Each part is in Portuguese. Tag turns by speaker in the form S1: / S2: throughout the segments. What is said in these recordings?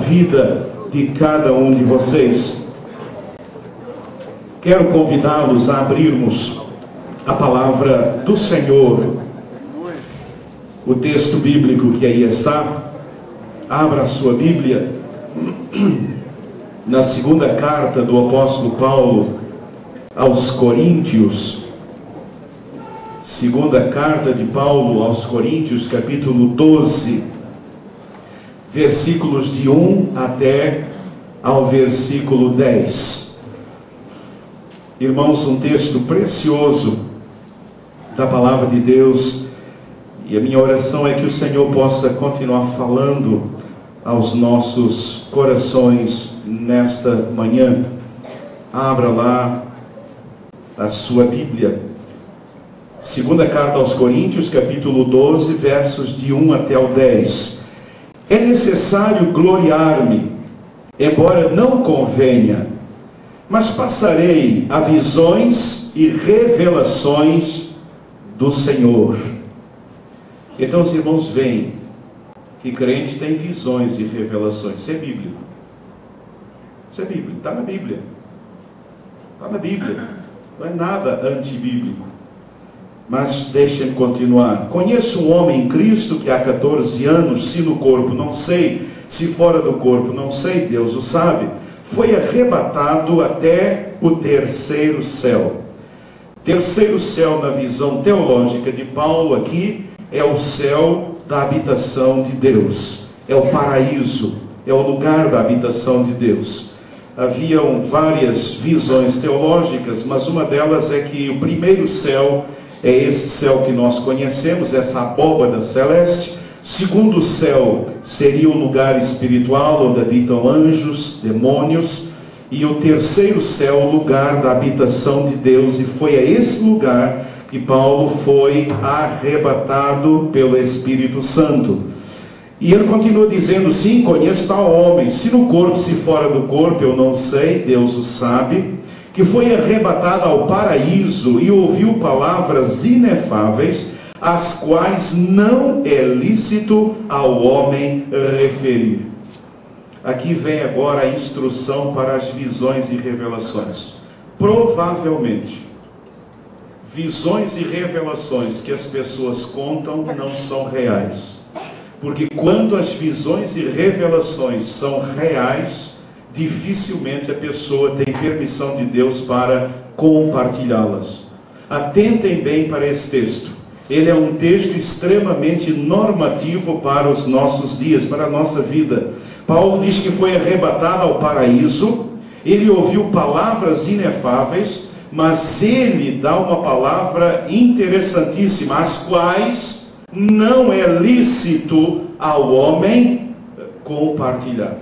S1: vida de cada um de vocês. Quero convidá-los a abrirmos a palavra do Senhor, o texto bíblico que aí está. Abra a sua Bíblia na segunda carta do apóstolo Paulo aos Coríntios. Segunda carta de Paulo aos Coríntios, capítulo 12, versículos de 1 até ao versículo 10. Irmãos, um texto precioso da palavra de Deus, e a minha oração é que o Senhor possa continuar falando aos nossos corações nesta manhã. Abra lá a sua Bíblia. Segunda carta aos Coríntios, capítulo 12, versos de 1 até o 10. É necessário gloriar-me, embora não convenha, mas passarei a visões e revelações do Senhor. Então os irmãos veem que crente tem visões e revelações. Isso é bíblico. Isso é bíblico, está na Bíblia. Está na Bíblia. Não é nada antibíblico. Mas deixem continuar. Conheço um homem em Cristo que há 14 anos, se no corpo não sei, se fora do corpo não sei, Deus o sabe, foi arrebatado até o terceiro céu. Terceiro céu, na visão teológica de Paulo aqui, é o céu da habitação de Deus. É o paraíso, é o lugar da habitação de Deus. Haviam várias visões teológicas, mas uma delas é que o primeiro céu é esse céu que nós conhecemos, essa abóbada celeste. Segundo céu seria o lugar espiritual onde habitam anjos, demônios. E o terceiro céu, o lugar da habitação de Deus. E foi a esse lugar que Paulo foi arrebatado pelo Espírito Santo. E ele continua dizendo: sim, conheço tal homem, se no corpo, se fora do corpo, eu não sei, Deus o sabe, que foi arrebatado ao paraíso e ouviu palavras inefáveis, as quais não é lícito ao homem referir. Aqui vem agora a instrução para as visões e revelações. Provavelmente, visões e revelações que as pessoas contam não são reais. Porque quando as visões e revelações são reais, dificilmente a pessoa tem permissão de Deus para compartilhá-las. Atentem bem para esse texto. Ele é um texto extremamente normativo para os nossos dias, para a nossa vida. Paulo diz que foi arrebatado ao paraíso, ele ouviu palavras inefáveis, mas ele dá uma palavra interessantíssima, as quais não é lícito ao homem compartilhar.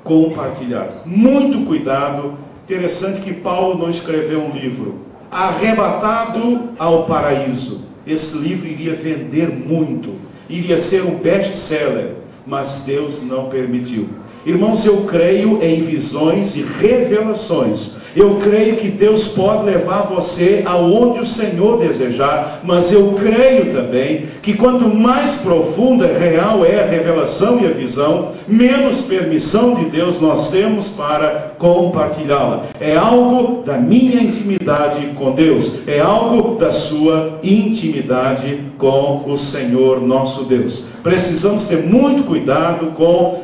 S1: Compartilhar. Muito cuidado. Interessante que Paulo não escreveu um livro. Arrebatado ao paraíso. Esse livro iria vender muito. Iria ser um best-seller. Mas Deus não permitiu. Irmãos, eu creio em visões e revelações. Eu creio que Deus pode levar você aonde o Senhor desejar, mas eu creio também que quanto mais profunda e real é a revelação e a visão, menos permissão de Deus nós temos para compartilhá-la. É algo da minha intimidade com Deus, é algo da sua intimidade com o Senhor nosso Deus. Precisamos ter muito cuidado com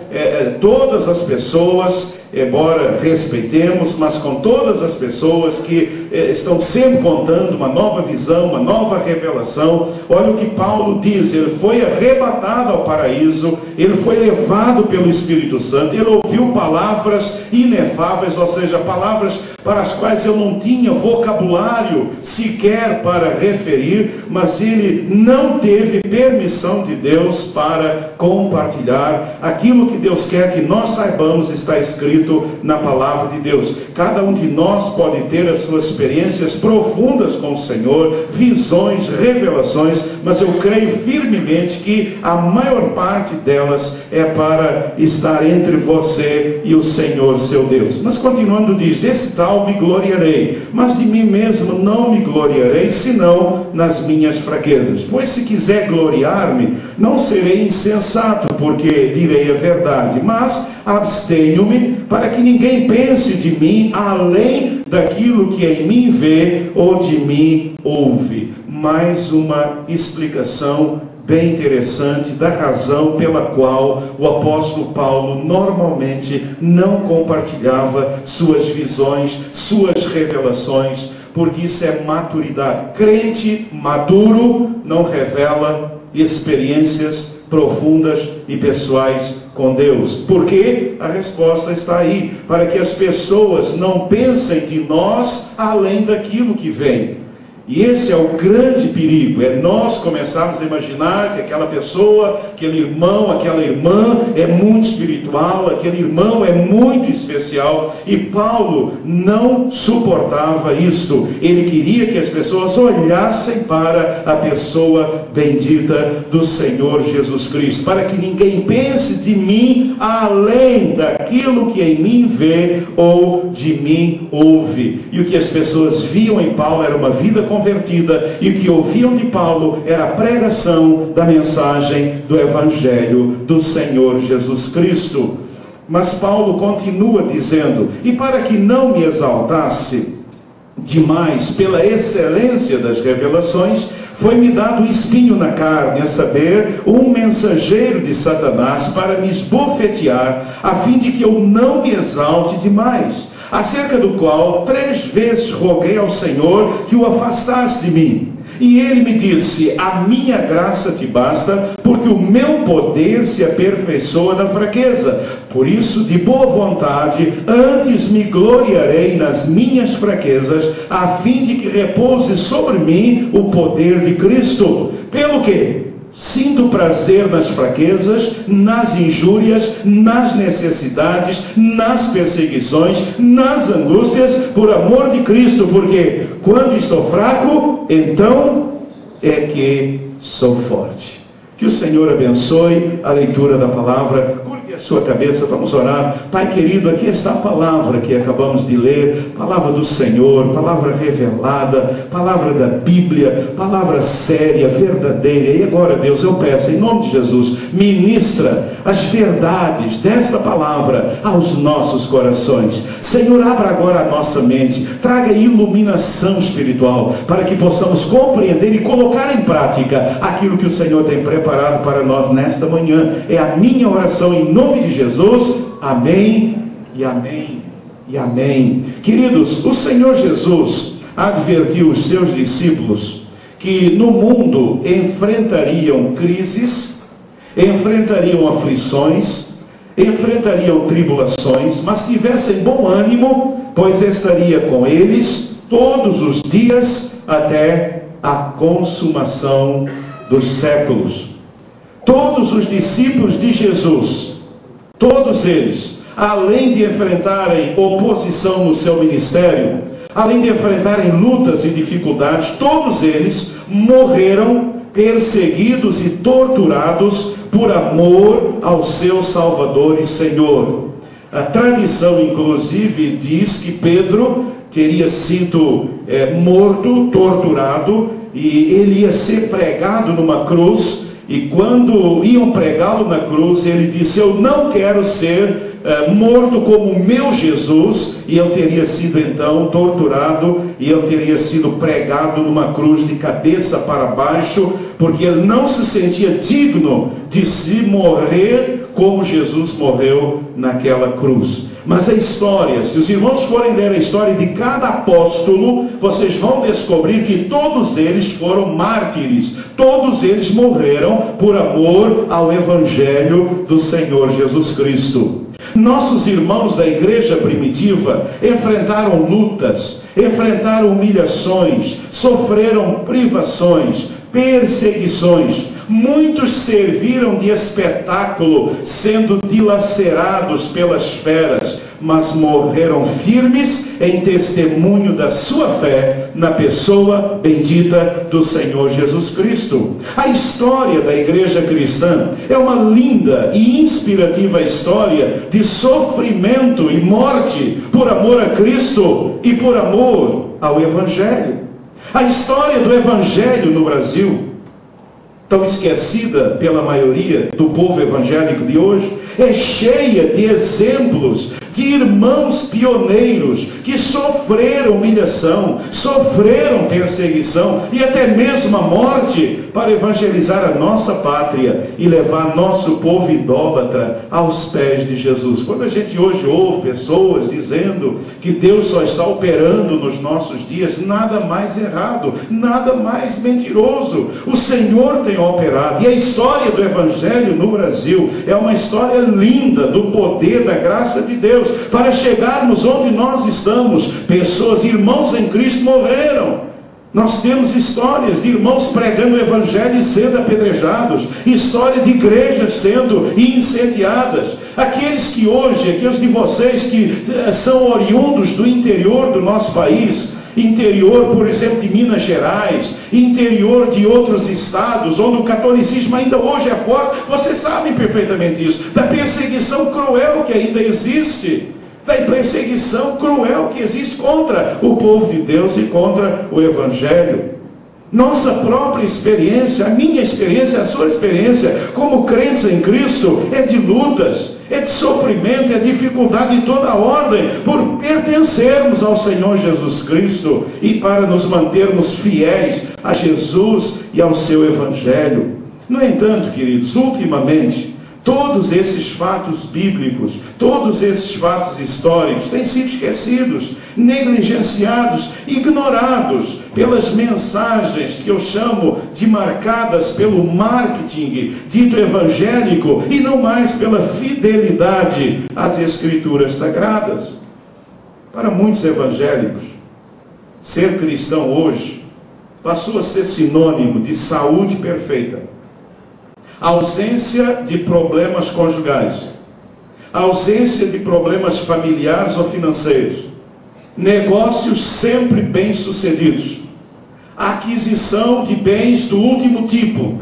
S1: todas as pessoas, embora respeitemos, mas com todas as pessoas que estão sempre contando uma nova visão, uma nova revelação. Olha o que Paulo diz: ele foi arrebatado ao paraíso, ele foi levado pelo Espírito Santo, ele ouviu palavras inefáveis, ou seja, palavras para as quais eu não tinha vocabulário sequer para referir, mas ele não teve permissão de Deus para compartilhar aquilo que Deus quer que nós saibamos. Está escrito na palavra de Deus. Cada um de nós pode ter as suas experiências profundas com o Senhor, visões, revelações, mas eu creio firmemente que a maior parte delas é para estar entre você e o Senhor seu Deus. Mas continuando diz, desse tal me gloriarei, mas de mim mesmo não me gloriarei, senão nas minhas fraquezas. Pois se quiser gloriar-me, não serei insensato, porque direi a verdade, mas abstenho-me para que ninguém pense de mim além daquilo que em mim vê ou de mim ouve. Mais uma explicação bem interessante da razão pela qual o apóstolo Paulo normalmente não compartilhava suas visões, suas revelações, porque isso é maturidade. Crente maduro não revela experiências profundas e pessoais com Deus. Por quê? A resposta está aí, para que as pessoas não pensem de nós além daquilo que vem. E esse é o grande perigo, é nós começarmos a imaginar que aquela pessoa, aquele irmão, aquela irmã é muito espiritual, aquele irmão é muito especial, e Paulo não suportava isto. Ele queria que as pessoas olhassem para a pessoa bendita do Senhor Jesus Cristo, para que ninguém pense de mim além daquilo que em mim vê ou de mim ouve. E o que as pessoas viam em Paulo era uma vida convertida, e o que ouviam de Paulo era a pregação da mensagem do Evangelho do Senhor Jesus Cristo. Mas Paulo continua dizendo, e para que não me exaltasse demais pela excelência das revelações, foi-me dado um espinho na carne, a saber, um mensageiro de Satanás para me esbofetear, a fim de que eu não me exalte demais, acerca do qual 3 vezes roguei ao Senhor que o afastasse de mim. E ele me disse, a minha graça te basta, porque o meu poder se aperfeiçoa na fraqueza. Por isso, de boa vontade, antes me gloriarei nas minhas fraquezas, a fim de que repouse sobre mim o poder de Cristo. Pelo que sinto prazer nas fraquezas, nas injúrias, nas necessidades, nas perseguições, nas angústias, por amor de Cristo, porque quando estou fraco, então é que sou forte. Que o Senhor abençoe a leitura da palavra. Curve a sua cabeça, vamos orar. Pai querido, aqui está a palavra que acabamos de ler, palavra do Senhor, palavra revelada, palavra da Bíblia, palavra séria, verdadeira. E agora, Deus, eu peço em nome de Jesus, ministra as verdades desta palavra aos nossos corações. Senhor, abra agora a nossa mente, traga iluminação espiritual, para que possamos compreender e colocar em prática aquilo que o Senhor tem preparado para nós nesta manhã. É a minha oração em nome de Jesus. Amém e amém e amém. Queridos, o Senhor Jesus advertiu os seus discípulos que no mundo enfrentariam crises, enfrentariam aflições, enfrentariam tribulações, mas tivessem bom ânimo, pois estaria com eles todos os dias até a consumação dos séculos. Todos os discípulos de Jesus, todos eles, além de enfrentarem oposição no seu ministério, além de enfrentarem lutas e dificuldades, todos eles morreram perseguidos e torturados por amor ao seu Salvador e Senhor. A tradição, inclusive, diz que Pedro teria sido morto, torturado, e ele ia ser pregado numa cruz. E quando iam pregá-lo na cruz, ele disse, eu não quero ser morto como o meu Jesus. E eu teria sido então torturado, e eu teria sido pregado numa cruz de cabeça para baixo, porque ele não se sentia digno de se morrer como Jesus morreu naquela cruz. Mas a história, se os irmãos forem ler a história de cada apóstolo, vocês vão descobrir que todos eles foram mártires, todos eles morreram por amor ao Evangelho do Senhor Jesus Cristo. Nossos irmãos da igreja primitiva enfrentaram lutas, enfrentaram humilhações, sofreram privações, perseguições. Muitos serviram de espetáculo, sendo dilacerados pelas feras, mas morreram firmes em testemunho da sua fé na pessoa bendita do Senhor Jesus Cristo. A história da igreja cristã é uma linda e inspirativa história de sofrimento e morte por amor a Cristo e por amor ao Evangelho. A história do Evangelho no Brasil, tão esquecida pela maioria do povo evangélico de hoje, é cheia de exemplos de irmãos pioneiros que sofreram humilhação, sofreram perseguição e até mesmo a morte para evangelizar a nossa pátria e levar nosso povo idólatra aos pés de Jesus. Quando a gente hoje ouve pessoas dizendo que Deus só está operando nos nossos dias, nada mais errado, nada mais mentiroso. O Senhor tem operado, e a história do Evangelho no Brasil é uma história linda do poder da graça de Deus. Para chegarmos onde nós estamos, pessoas, irmãos em Cristo morreram. Nós temos histórias de irmãos pregando o Evangelho e sendo apedrejados, história de igrejas sendo incendiadas. Aqueles que hoje, aqueles de vocês que são oriundos do interior do nosso país, interior, por exemplo, de Minas Gerais, interior de outros estados, onde o catolicismo ainda hoje é forte, vocês sabem perfeitamente isso, da perseguição cruel que ainda existe, da perseguição cruel que existe contra o povo de Deus e contra o Evangelho. Nossa própria experiência, a minha experiência, a sua experiência como crentes em Cristo é de lutas, é de sofrimento, é de dificuldade de toda ordem, por pertencermos ao Senhor Jesus Cristo e para nos mantermos fiéis a Jesus e ao seu Evangelho. No entanto, queridos, ultimamente, todos esses fatos bíblicos, todos esses fatos históricos têm sido esquecidos, negligenciados, ignorados pelas mensagens que eu chamo de marcadas pelo marketing dito evangélico e não mais pela fidelidade às Escrituras Sagradas. Para muitos evangélicos, ser cristão hoje passou a ser sinônimo de saúde perfeita, ausência de problemas conjugais, ausência de problemas familiares ou financeiros, negócios sempre bem-sucedidos, aquisição de bens do último tipo,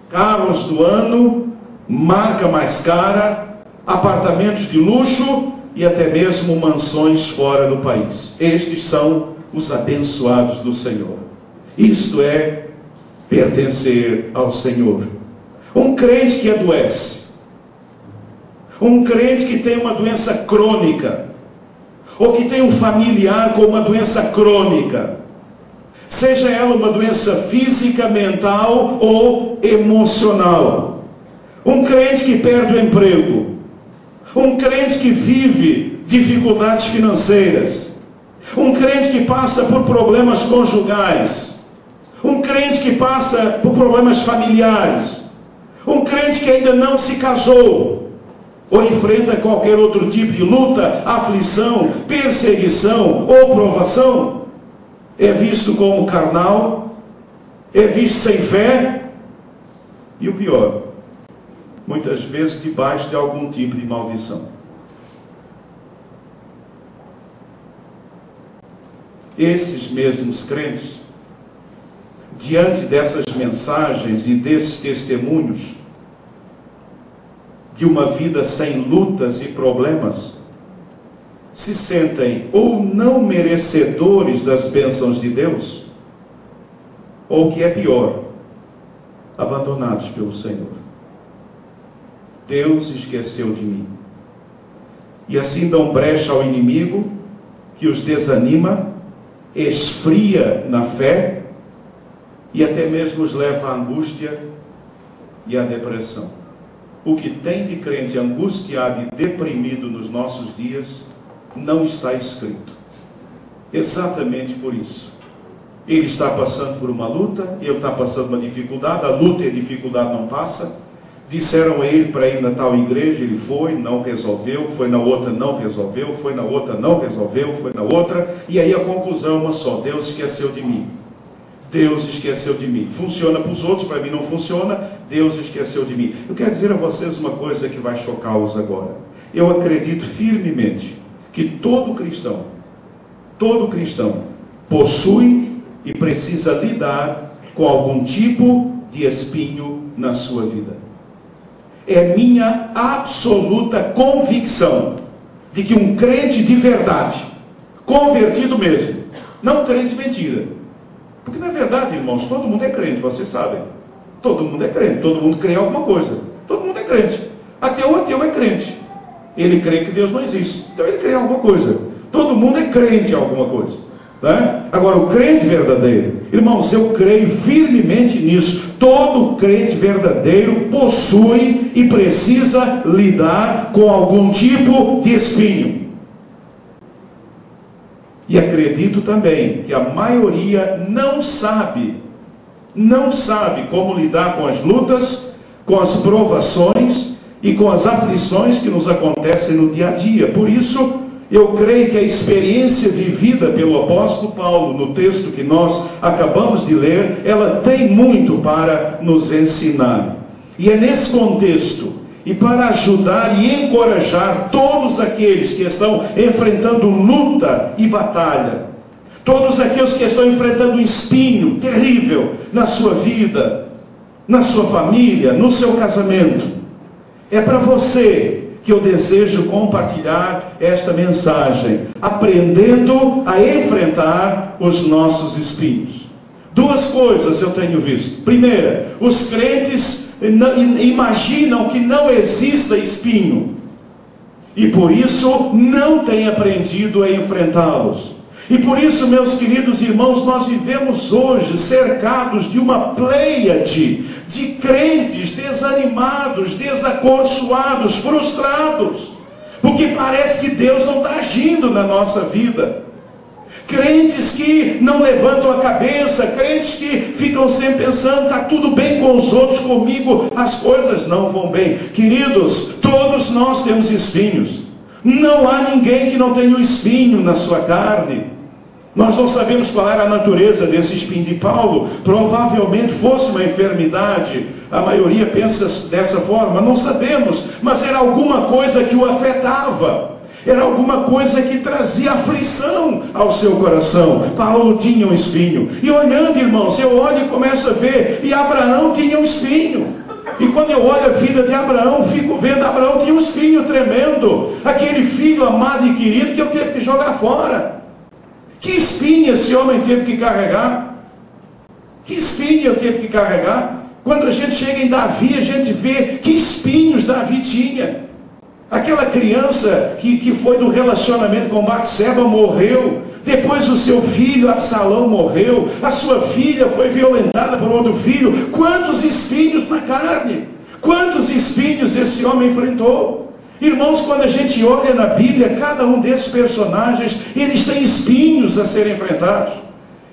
S1: carros do ano, marca mais cara, apartamentos de luxo e até mesmo mansões fora do país. Estes são os abençoados do Senhor. Isto é pertencer ao Senhor. Um crente que adoece, um crente que tem uma doença crônica, ou que tem um familiar com uma doença crônica, seja ela uma doença física, mental ou emocional, um crente que perde o emprego, um crente que vive dificuldades financeiras, um crente que passa por problemas conjugais, um crente que passa por problemas familiares, um crente que ainda não se casou, ou enfrenta qualquer outro tipo de luta, aflição, perseguição ou provação, é visto como carnal, é visto sem fé, e o pior, muitas vezes debaixo de algum tipo de maldição. Esses mesmos crentes, diante dessas mensagens e desses testemunhos de uma vida sem lutas e problemas, se sentem ou não merecedores das bênçãos de Deus, ou o que é pior, abandonados pelo Senhor. Deus esqueceu de mim. E assim dão brecha ao inimigo, que os desanima, esfria na fé e até mesmo os leva à angústia e à depressão. O que tem de crente angustiado e deprimido nos nossos dias não está escrito. Exatamente por isso. Ele está passando por uma luta, ele está passando uma dificuldade, a luta e a dificuldade não passa. Disseram a ele para ir na tal igreja, ele foi, não resolveu, foi na outra, não resolveu, foi na outra, não resolveu, foi na outra, e aí a conclusão é uma só: Deus esqueceu de mim. Deus esqueceu de mim. Funciona para os outros, para mim não funciona, Deus esqueceu de mim. Eu quero dizer a vocês uma coisa que vai chocá-los agora. Eu acredito firmemente que todo cristão possui e precisa lidar com algum tipo de espinho na sua vida. É minha absoluta convicção de que um crente de verdade, convertido mesmo, não crente mentira, porque na verdade, irmãos, todo mundo é crente, vocês sabem. Todo mundo é crente, todo mundo crê em alguma coisa. Todo mundo é crente. Até o ateu é crente. Ele crê que Deus não existe, então ele crê em alguma coisa. Todo mundo é crente em alguma coisa, né? Agora, o crente verdadeiro, irmãos, eu creio firmemente nisso. Todo crente verdadeiro possui e precisa lidar com algum tipo de espinho. E acredito também que a maioria não sabe como lidar com as lutas, com as provações e com as aflições que nos acontecem no dia a dia. Por isso, eu creio que a experiência vivida pelo apóstolo Paulo, no texto que nós acabamos de ler, ela tem muito para nos ensinar. E é nesse contexto, e para ajudar e encorajar todos aqueles que estão enfrentando luta e batalha, todos aqueles que estão enfrentando um espinho terrível na sua vida, na sua família, no seu casamento, é para você que eu desejo compartilhar esta mensagem, aprendendo a enfrentar os nossos espinhos. Duas coisas eu tenho visto. Primeira, os crentes imaginam que não exista espinho, e por isso não têm aprendido a enfrentá-los. E por isso, meus queridos irmãos, nós vivemos hoje cercados de uma pleiade de crentes desanimados, desacorçoados, frustrados, porque parece que Deus não está agindo na nossa vida. Crentes que não levantam a cabeça, crentes que ficam sempre pensando, está tudo bem com os outros, comigo as coisas não vão bem. Queridos, todos nós temos espinhos. Não há ninguém que não tenha um espinho na sua carne. Nós não sabemos qual era a natureza desse espinho de Paulo. Provavelmente fosse uma enfermidade. A maioria pensa dessa forma, não sabemos. Mas era alguma coisa que o afetava. Era alguma coisa que trazia aflição ao seu coração. Paulo tinha um espinho. E olhando, irmãos, eu olho e começo a ver. E Abraão tinha um espinho. E quando eu olho a vida de Abraão, fico vendo, Abraão tinha um espinho tremendo. Aquele filho amado e querido que eu teve que jogar fora. Que espinho esse homem teve que carregar? Que espinho eu teve que carregar? Quando a gente chega em Davi, a gente vê que espinhos Davi tinha. Aquela criança que foi do relacionamento com Batseba morreu. Depois o seu filho Absalão morreu. A sua filha foi violentada por outro filho. Quantos espinhos na carne? Quantos espinhos esse homem enfrentou? Irmãos, quando a gente olha na Bíblia, cada um desses personagens, eles têm espinhos a serem enfrentados.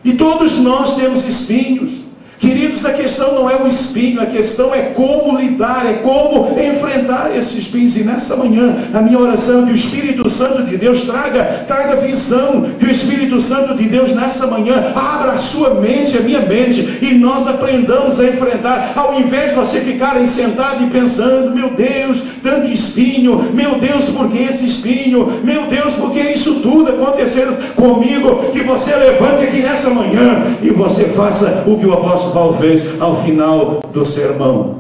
S1: E todos nós temos espinhos. Queridos, a questão não é o espinho, a questão é como lidar, é como enfrentar esses espinhos. E nessa manhã, a minha oração é que o Espírito Santo de Deus traga visão, que o Espírito Santo de Deus nessa manhã abra a sua mente, a minha mente, e nós aprendamos a enfrentar, ao invés de você ficar aí sentado e pensando, meu Deus, tanto espinho, meu Deus, por que esse espinho, meu Deus, por que isso tudo aconteceu comigo, que você levante aqui nessa manhã, e você faça o que o apóstolo Paulo fez ao final do sermão,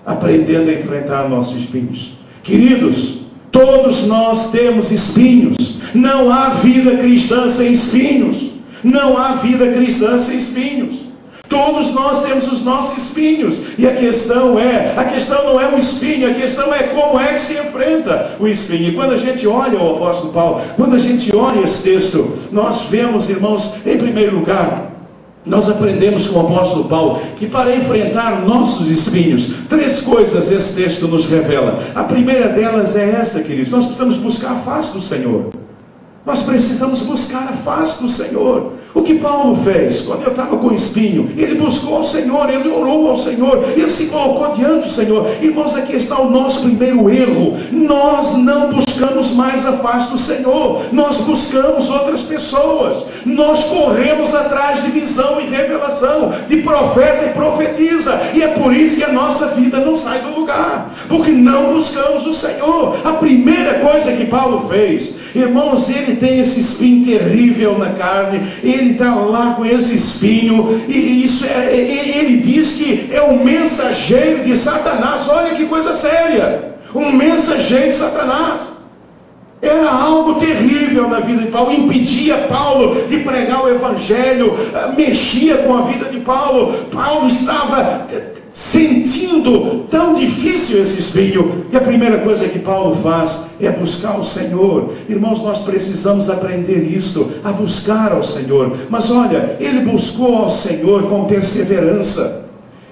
S1: aprendendo a enfrentar nossos espinhos. Queridos, todos nós temos espinhos. Não há vida cristã sem espinhos. Não há vida cristã sem espinhos. Todos nós temos os nossos espinhos. E a questão não é o espinho, a questão é como é que se enfrenta o espinho. E quando a gente olha o apóstolo Paulo, quando a gente olha esse texto, nós vemos, irmãos, em primeiro lugar, nós aprendemos com o apóstolo Paulo que para enfrentar nossos espinhos, 3 coisas esse texto nos revela. A primeira delas é essa, queridos: nós precisamos buscar a face do Senhor. Nós precisamos buscar a face do Senhor. O que Paulo fez quando eu estava com espinho? Ele buscou ao Senhor, ele orou ao Senhor, ele se colocou diante do Senhor. Irmãos, aqui está o nosso primeiro erro: nós não buscamos buscamos mais a face do Senhor, nós buscamos outras pessoas, nós corremos atrás de visão e revelação, de profeta e profetisa, e é por isso que a nossa vida não sai do lugar, porque não buscamos o Senhor. A primeira coisa que Paulo fez, irmãos, ele tem esse espinho terrível na carne, ele está lá com esse espinho, e isso ele diz que é um mensageiro de Satanás. Olha que coisa séria, um mensageiro de Satanás. Era algo terrível na vida de Paulo, impedia Paulo de pregar o Evangelho, mexia com a vida de Paulo. Paulo estava sentindo tão difícil esse espinho, e a primeira coisa que Paulo faz é buscar o Senhor. Irmãos, nós precisamos aprender isto, a buscar ao Senhor. Mas olha, ele buscou ao Senhor com perseverança.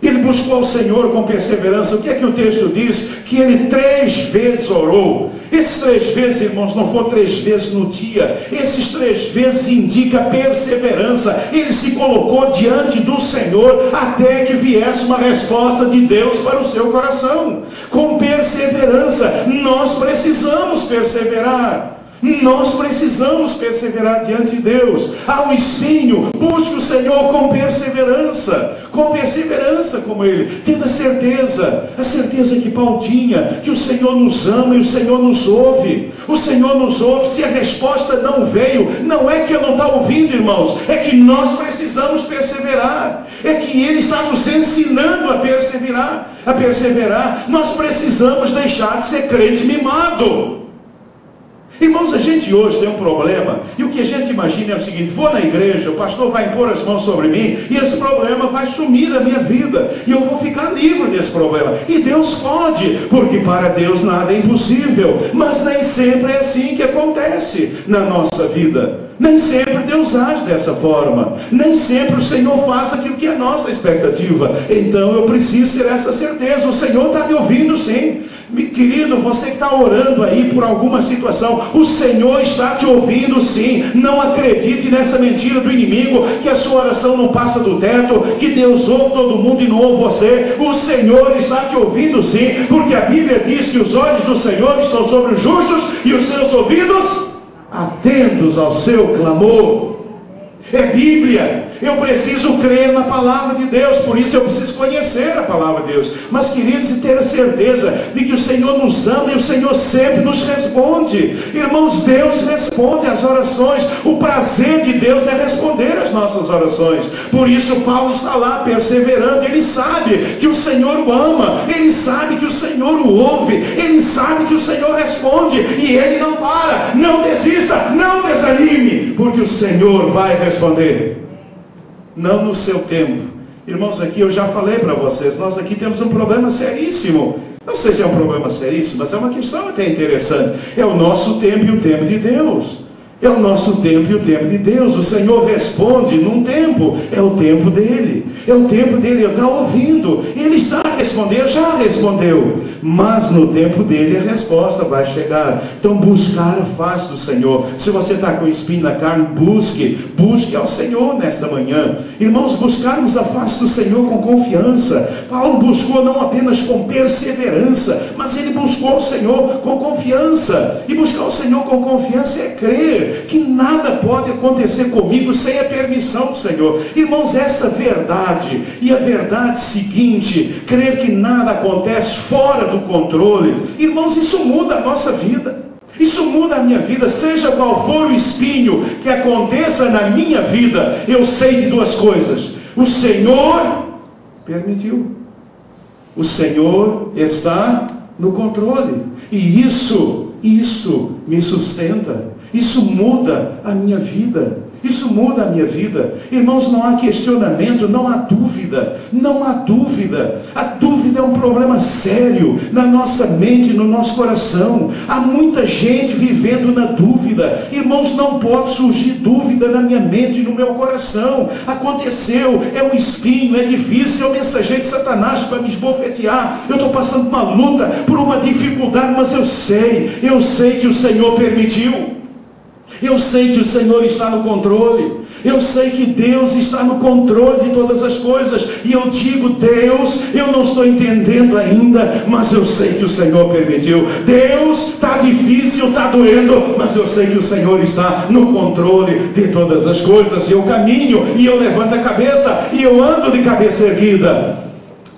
S1: Ele buscou ao Senhor com perseverança. O que é que o texto diz? Que ele 3 vezes orou. Esses 3 vezes, irmãos, não foram 3 vezes no dia. Esses 3 vezes indica perseverança. Ele se colocou diante do Senhor até que viesse uma resposta de Deus para o seu coração. Com perseverança. Nós precisamos perseverar. Nós precisamos perseverar diante de Deus. Há um espinho, busque o Senhor com perseverança como ele, tendo a certeza que Paulo tinha, que o Senhor nos ama e o Senhor nos ouve. O Senhor nos ouve. Se a resposta não veio, não é que eu não está ouvindo, irmãos, é que nós precisamos perseverar, é que ele está nos ensinando a perseverar. Nós precisamos deixar de ser crente mimado. Irmãos, a gente hoje tem um problema, e o que a gente imagina é o seguinte: vou na igreja, o pastor vai impor as mãos sobre mim, e esse problema vai sumir da minha vida, e eu vou ficar livre desse problema. E Deus pode, porque para Deus nada é impossível, mas nem sempre é assim que acontece na nossa vida. Nem sempre Deus age dessa forma, nem sempre o Senhor faz aquilo que é nossa expectativa. Então eu preciso ter essa certeza: o Senhor está me ouvindo sim. Querido, você que está orando aí por alguma situação, o Senhor está te ouvindo sim. Não acredite nessa mentira do inimigo, que a sua oração não passa do teto, que Deus ouve todo mundo e não ouve você. O Senhor está te ouvindo sim, porque a Bíblia diz que os olhos do Senhor estão sobre os justos e os seus ouvidos atentos ao seu clamor. É Bíblia. Eu preciso crer na palavra de Deus, por isso eu preciso conhecer a palavra de Deus. Mas, queridos, e ter a certeza de que o Senhor nos ama e o Senhor sempre nos responde. Irmãos, Deus responde às orações. O prazer de Deus é responder às nossas orações. Por isso Paulo está lá perseverando. Ele sabe que o Senhor o ama, ele sabe que o Senhor o ouve, ele sabe que o Senhor responde, e ele não para. Não desista, não desanime, porque o Senhor vai responder. Não no seu tempo. Irmãos, aqui eu já falei para vocês, nós aqui temos um problema seríssimo. Não sei se é um problema seríssimo, mas é uma questão até interessante. É o nosso tempo e o tempo de Deus. É o nosso tempo e o tempo de Deus. O Senhor responde num tempo, é o tempo dele. É o tempo dele, ele está ouvindo. Ele está a responder, já respondeu. Mas no tempo dele a resposta vai chegar. Então buscar a face do Senhor. Se você está com espinho na carne, busque ao Senhor nesta manhã. Irmãos, buscarmos a face do Senhor com confiança. Paulo buscou não apenas com perseverança, mas ele buscou o Senhor com confiança. E buscar o Senhor com confiança é crer que nada pode acontecer comigo sem a permissão do Senhor. Irmãos, essa verdade, e a verdade seguinte, crer que nada acontece fora do controle, irmãos, isso muda a nossa vida. Isso muda a minha vida. Seja qual for o espinho que aconteça na minha vida, eu sei de 2 coisas: o Senhor permitiu, o Senhor está no controle, e isso me sustenta. Isso muda a minha vida. Isso muda a minha vida. Irmãos, não há questionamento, não há dúvida. Não há dúvida. A dúvida é um problema sério na nossa mente, no nosso coração. Há muita gente vivendo na dúvida. Irmãos, não pode surgir dúvida na minha mente e no meu coração. Aconteceu, é um espinho, é difícil, é um mensageiro de Satanás para me esbofetear. Eu estou passando uma luta, por uma dificuldade, mas eu sei que o Senhor permitiu. Eu sei que o Senhor está no controle. Eu sei que Deus está no controle de todas as coisas. E eu digo: Deus, eu não estou entendendo ainda, mas eu sei que o Senhor permitiu. Deus, está difícil, está doendo, mas eu sei que o Senhor está no controle de todas as coisas. E eu caminho, e eu levanto a cabeça, e eu ando de cabeça erguida,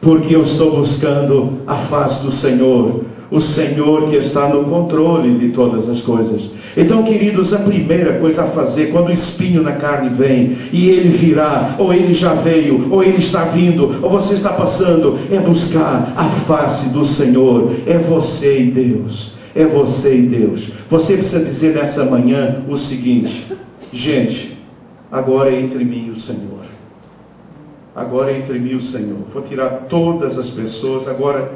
S1: porque eu estou buscando a face do Senhor. O Senhor que está no controle de todas as coisas. Então, queridos, a primeira coisa a fazer, quando o espinho na carne vem, e ele virá, ou ele já veio, ou ele está vindo, ou você está passando, é buscar a face do Senhor. É você e Deus. É você e Deus. Você precisa dizer nessa manhã o seguinte: gente, agora é entre mim e o Senhor. Agora é entre mim e o Senhor. Vou tirar todas as pessoas. Agora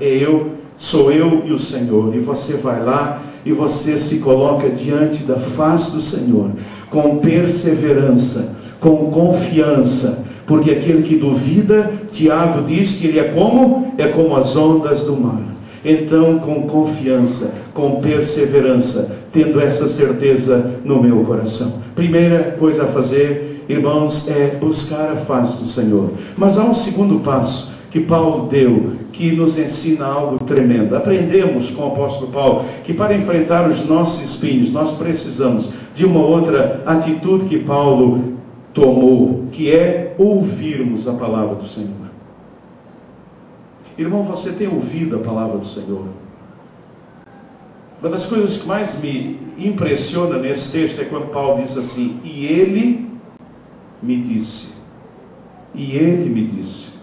S1: sou eu e o Senhor. E você vai lá e você se coloca diante da face do Senhor, com perseverança, com confiança, porque aquele que duvida, Tiago diz que ele é como as ondas do mar. Então, com confiança, com perseverança, tendo essa certeza no meu coração. Primeira coisa a fazer, irmãos, é buscar a face do Senhor. Mas há um segundo passo que Paulo deu, que nos ensina algo tremendo. Aprendemos com o apóstolo Paulo que para enfrentar os nossos espinhos, nós precisamos de uma outra atitude que Paulo tomou, que é ouvirmos a palavra do Senhor. Irmão, você tem ouvido a palavra do Senhor? Uma das coisas que mais me impressiona nesse texto é quando Paulo diz assim: e ele me disse. E ele me disse.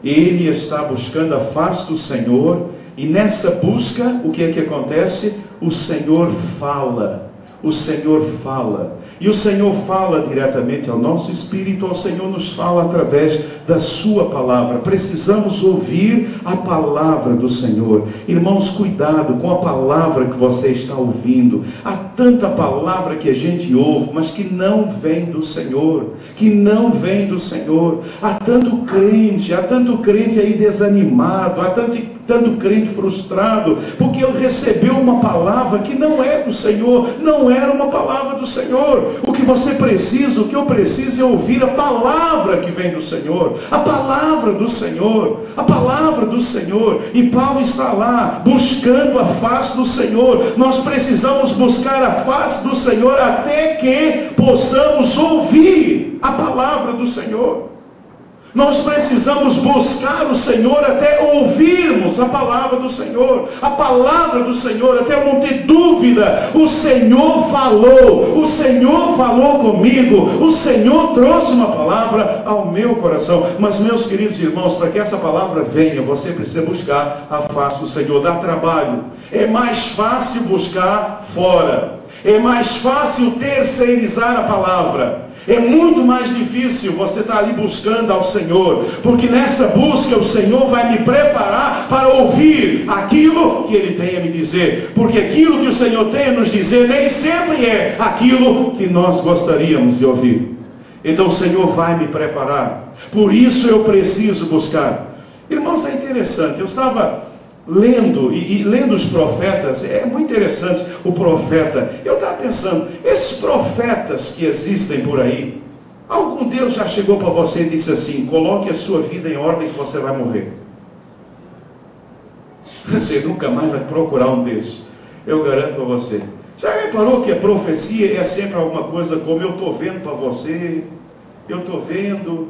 S1: Ele está buscando a face do Senhor, e nessa busca, o que é que acontece? O Senhor fala. O Senhor fala. E o Senhor fala diretamente ao nosso espírito. O Senhor nos fala através da sua palavra. Precisamos ouvir a palavra do Senhor. Irmãos, cuidado com a palavra que você está ouvindo. Há tanta palavra que a gente ouve, mas que não vem do Senhor. Que não vem do Senhor. Há tanto crente aí desanimado. Há tanto crente frustrado, porque ele recebeu uma palavra que não é do Senhor, não era uma palavra do Senhor. O que você precisa, o que eu preciso é ouvir a palavra que vem do Senhor, a palavra do Senhor, a palavra do Senhor. E Paulo está lá, buscando a face do Senhor. Nós precisamos buscar a face do Senhor até que possamos ouvir a palavra do Senhor. Nós precisamos buscar o Senhor até ouvirmos a palavra do Senhor. A palavra do Senhor, até eu não ter dúvida. O Senhor falou comigo. O Senhor trouxe uma palavra ao meu coração. Mas, meus queridos irmãos, para que essa palavra venha, você precisa buscar a face do Senhor. Dá trabalho. É mais fácil buscar fora. É mais fácil terceirizar a palavra. É muito mais difícil você estar ali buscando ao Senhor, porque nessa busca o Senhor vai me preparar para ouvir aquilo que Ele tem a me dizer, porque aquilo que o Senhor tem a nos dizer nem sempre é aquilo que nós gostaríamos de ouvir. Então o Senhor vai me preparar, por isso eu preciso buscar. Irmãos, é interessante, eu estava lendo, e lendo os profetas, é muito interessante o profeta. Eu estava pensando, esses profetas que existem por aí, algum Deus já chegou para você e disse assim: coloque a sua vida em ordem que você vai morrer? Você nunca mais vai procurar um desses, eu garanto para você. Já reparou que a profecia é sempre alguma coisa como: eu estou vendo para você, eu estou vendo.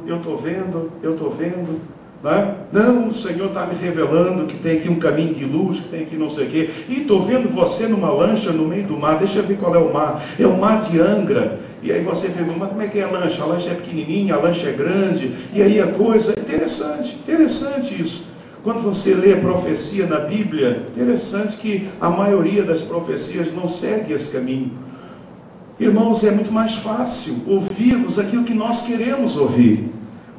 S1: Não, o Senhor está me revelando que tem aqui um caminho de luz, que tem aqui não sei o quê. E estou vendo você numa lancha no meio do mar. Deixa eu ver qual é o mar. É o mar de Angra. E aí você pergunta: mas como é que é a lancha? A lancha é pequenininha, a lancha é grande. E aí a coisa... Interessante isso. Quando você lê a profecia na Bíblia, interessante que a maioria das profecias não segue esse caminho. Irmãos, é muito mais fácil ouvirmos aquilo que nós queremos ouvir.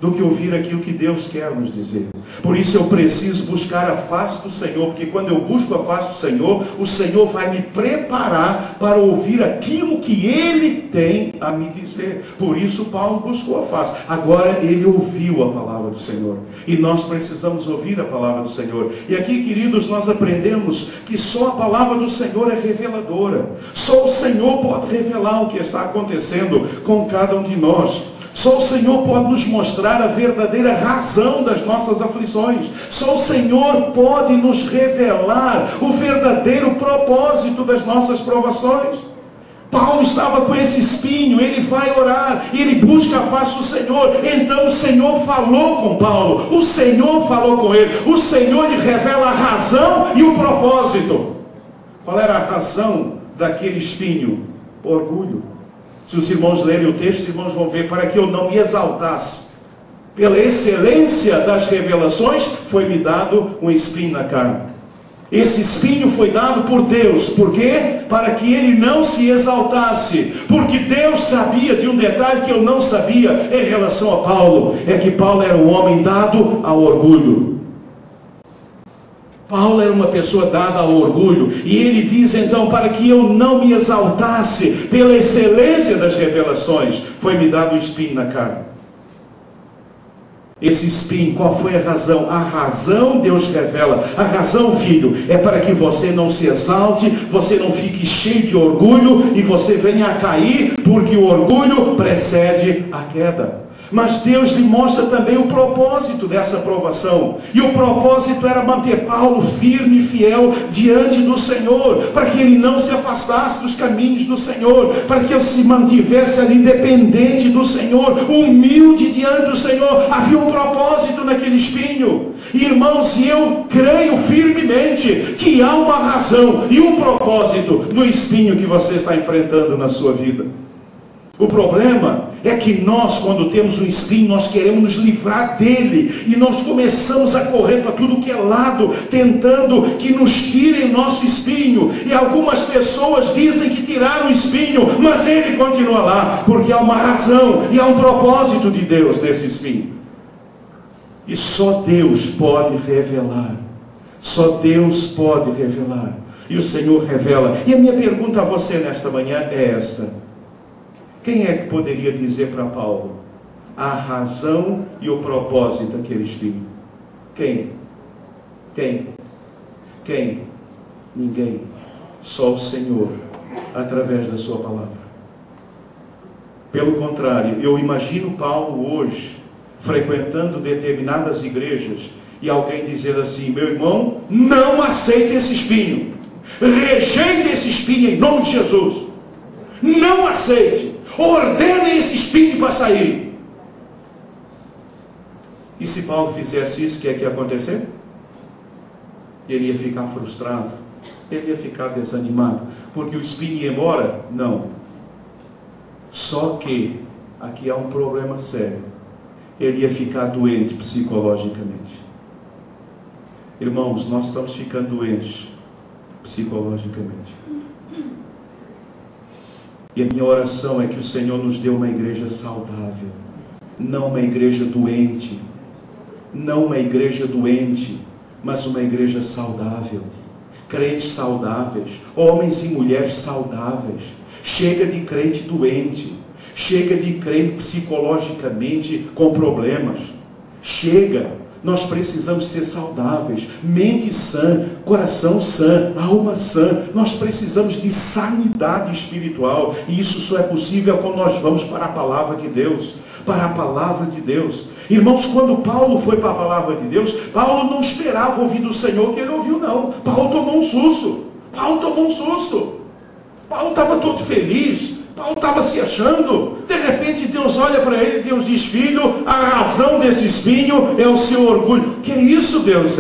S1: do que ouvir aquilo que Deus quer nos dizer. Por isso eu preciso buscar a face do Senhor, porque quando eu busco a face do Senhor, o Senhor vai me preparar para ouvir aquilo que Ele tem a me dizer. Por isso Paulo buscou a face. Agora ele ouviu a palavra do Senhor, e nós precisamos ouvir a palavra do Senhor. E aqui, queridos, nós aprendemos que só a palavra do Senhor é reveladora. Só o Senhor pode revelar o que está acontecendo com cada um de nós. Só o Senhor pode nos mostrar a verdadeira razão das nossas aflições. Só o Senhor pode nos revelar o verdadeiro propósito das nossas provações. Paulo estava com esse espinho, ele vai orar, ele busca a face do Senhor. Então o Senhor falou com Paulo, o Senhor falou com ele, o Senhor lhe revela a razão e o propósito. Qual era a razão daquele espinho? Orgulho. Se os irmãos lerem o texto, os irmãos vão ver: para que eu não me exaltasse, pela excelência das revelações, foi-me dado um espinho na carne. Esse espinho foi dado por Deus. Por quê? Para que ele não se exaltasse. Porque Deus sabia de um detalhe que eu não sabia em relação a Paulo. É que Paulo era um homem dado ao orgulho. Paulo era uma pessoa dada ao orgulho. E ele diz então: para que eu não me exaltasse, pela excelência das revelações, foi-me dado um espinho na carne. Esse espinho, qual foi a razão? A razão Deus revela. A razão, filho, é para que você não se exalte, você não fique cheio de orgulho e você venha a cair, porque o orgulho precede a queda. Mas Deus lhe mostra também o propósito dessa provação. E o propósito era manter Paulo firme e fiel diante do Senhor, para que ele não se afastasse dos caminhos do Senhor, para que ele se mantivesse ali dependente do Senhor, humilde diante do Senhor. Havia um propósito naquele espinho. Irmãos, e eu creio firmemente que há uma razão e um propósito no espinho que você está enfrentando na sua vida. O problema é que nós, quando temos um espinho, nós queremos nos livrar dele, e nós começamos a correr para tudo que é lado, tentando que nos tirem o nosso espinho. E algumas pessoas dizem que tiraram o espinho, mas ele continua lá, porque há uma razão e há um propósito de Deus nesse espinho. E só Deus pode revelar. Só Deus pode revelar. E o Senhor revela. E a minha pergunta a você nesta manhã é esta: quem é que poderia dizer para Paulo a razão e o propósito daquele espinho? Quem? Ninguém. Só o Senhor, através da sua palavra. Pelo contrário, eu imagino Paulo hoje frequentando determinadas igrejas e alguém dizendo assim: meu irmão, não aceite esse espinho, rejeite esse espinho em nome de Jesus, não aceite. Ordene esse espinho para sair. E se Paulo fizesse isso, o que é que ia acontecer? Ele ia ficar frustrado, ele ia ficar desanimado, porque o espinho ia embora? Não. Só que aqui há um problema sério: ele ia ficar doente psicologicamente. Irmãos, nós estamos ficando doentes psicologicamente. E a minha oração é que o Senhor nos dê uma igreja saudável, não uma igreja doente, não uma igreja doente, mas uma igreja saudável, crentes saudáveis, homens e mulheres saudáveis. Chega de crente doente, chega de crente psicologicamente com problemas, chega. Nós precisamos ser saudáveis, mente sã, coração sã, alma sã. Nós precisamos de sanidade espiritual, e isso só é possível quando nós vamos para a palavra de Deus. Para a palavra de Deus. Irmãos, quando Paulo foi para a palavra de Deus, Paulo não esperava ouvir do Senhor o que ele ouviu, não. Paulo tomou um susto. Paulo estava todo feliz. Paulo estava se achando. De repente Deus olha para ele, Deus diz: filho, a razão desse espinho é o seu orgulho. Que é isso, Deus?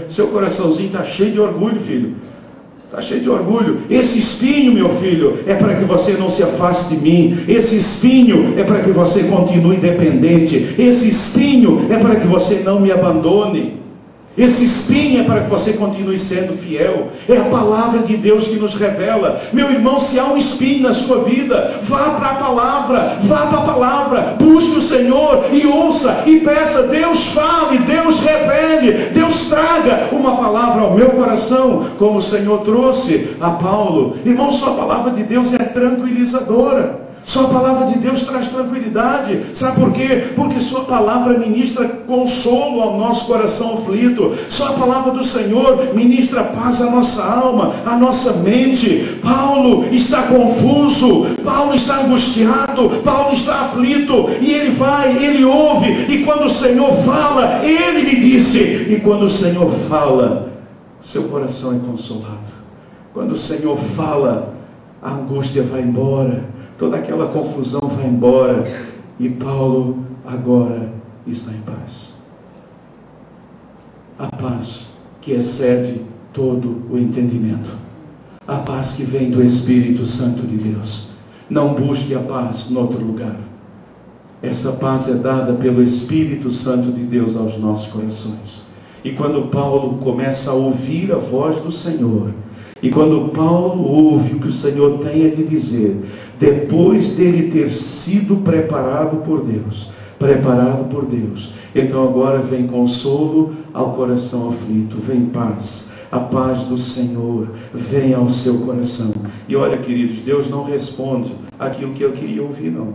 S1: Seu coraçãozinho está cheio de orgulho, filho. Está cheio de orgulho. Esse espinho, meu filho, é para que você não se afaste de mim. Esse espinho é para que você continue dependente. Esse espinho é para que você não me abandone. Esse espinho é para que você continue sendo fiel. É a palavra de Deus que nos revela. Meu irmão, se há um espinho na sua vida, vá para a palavra, vá para a palavra, busque o Senhor e ouça e peça. Deus fale, Deus revele, Deus traga uma palavra ao meu coração, como o Senhor trouxe a Paulo. Irmão, só a palavra de Deus é tranquilizadora. Só a palavra de Deus traz tranquilidade. Sabe por quê? Porque sua palavra ministra consolo ao nosso coração aflito. Só a palavra do Senhor ministra paz à nossa alma, à nossa mente. Paulo está confuso, Paulo está angustiado, Paulo está aflito, e ele vai, ele ouve, e quando o Senhor fala, ele me disse, e quando o Senhor fala, seu coração é consolado. Quando o Senhor fala, a angústia vai embora, toda aquela confusão vai embora, e Paulo agora está em paz. A paz que excede todo o entendimento, a paz que vem do Espírito Santo de Deus. Não busque a paz em outro lugar. Essa paz é dada pelo Espírito Santo de Deus aos nossos corações. E quando Paulo começa a ouvir a voz do Senhor, e quando Paulo ouve o que o Senhor tem a lhe dizer, depois dele ter sido preparado por Deus, então agora vem consolo ao coração aflito, vem paz, a paz do Senhor vem ao seu coração. E olha, queridos, Deus não responde aquilo que ele queria ouvir, não.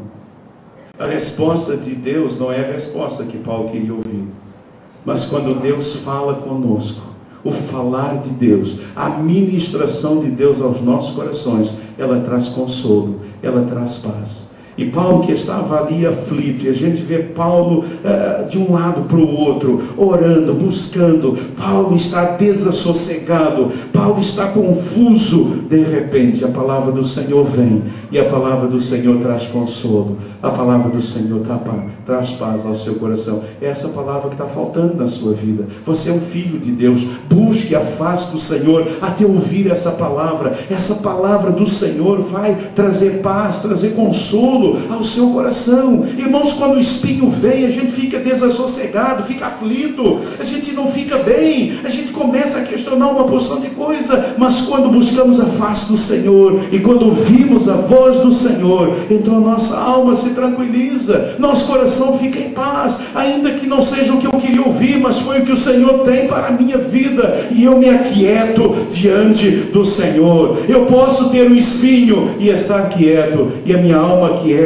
S1: A resposta de Deus não é a resposta que Paulo queria ouvir. Mas quando Deus fala conosco, o falar de Deus, a ministração de Deus aos nossos corações, ela traz consolo, ela traz paz. E Paulo, que estava ali aflito, e a gente vê Paulo de um lado para o outro, orando, buscando. Paulo está desassossegado, Paulo está confuso. De repente a palavra do Senhor vem, e a palavra do Senhor traz consolo, a palavra do Senhor traz paz ao seu coração. É essa palavra que está faltando na sua vida. Você é um filho de Deus, busque a face do Senhor até ouvir essa palavra. Essa palavra do Senhor vai trazer paz, trazer consolo ao seu coração. Irmãos, quando o espinho vem, a gente fica desassossegado, fica aflito, a gente não fica bem, a gente começa a questionar uma porção de coisa. Mas quando buscamos a face do Senhor, e quando ouvimos a voz do Senhor, então a nossa alma se tranquiliza, nosso coração fica em paz, ainda que não seja o que eu queria ouvir, mas foi o que o Senhor tem para a minha vida, e eu me aquieto diante do Senhor. Eu posso ter um espinho e estar quieto, e a minha alma quieta,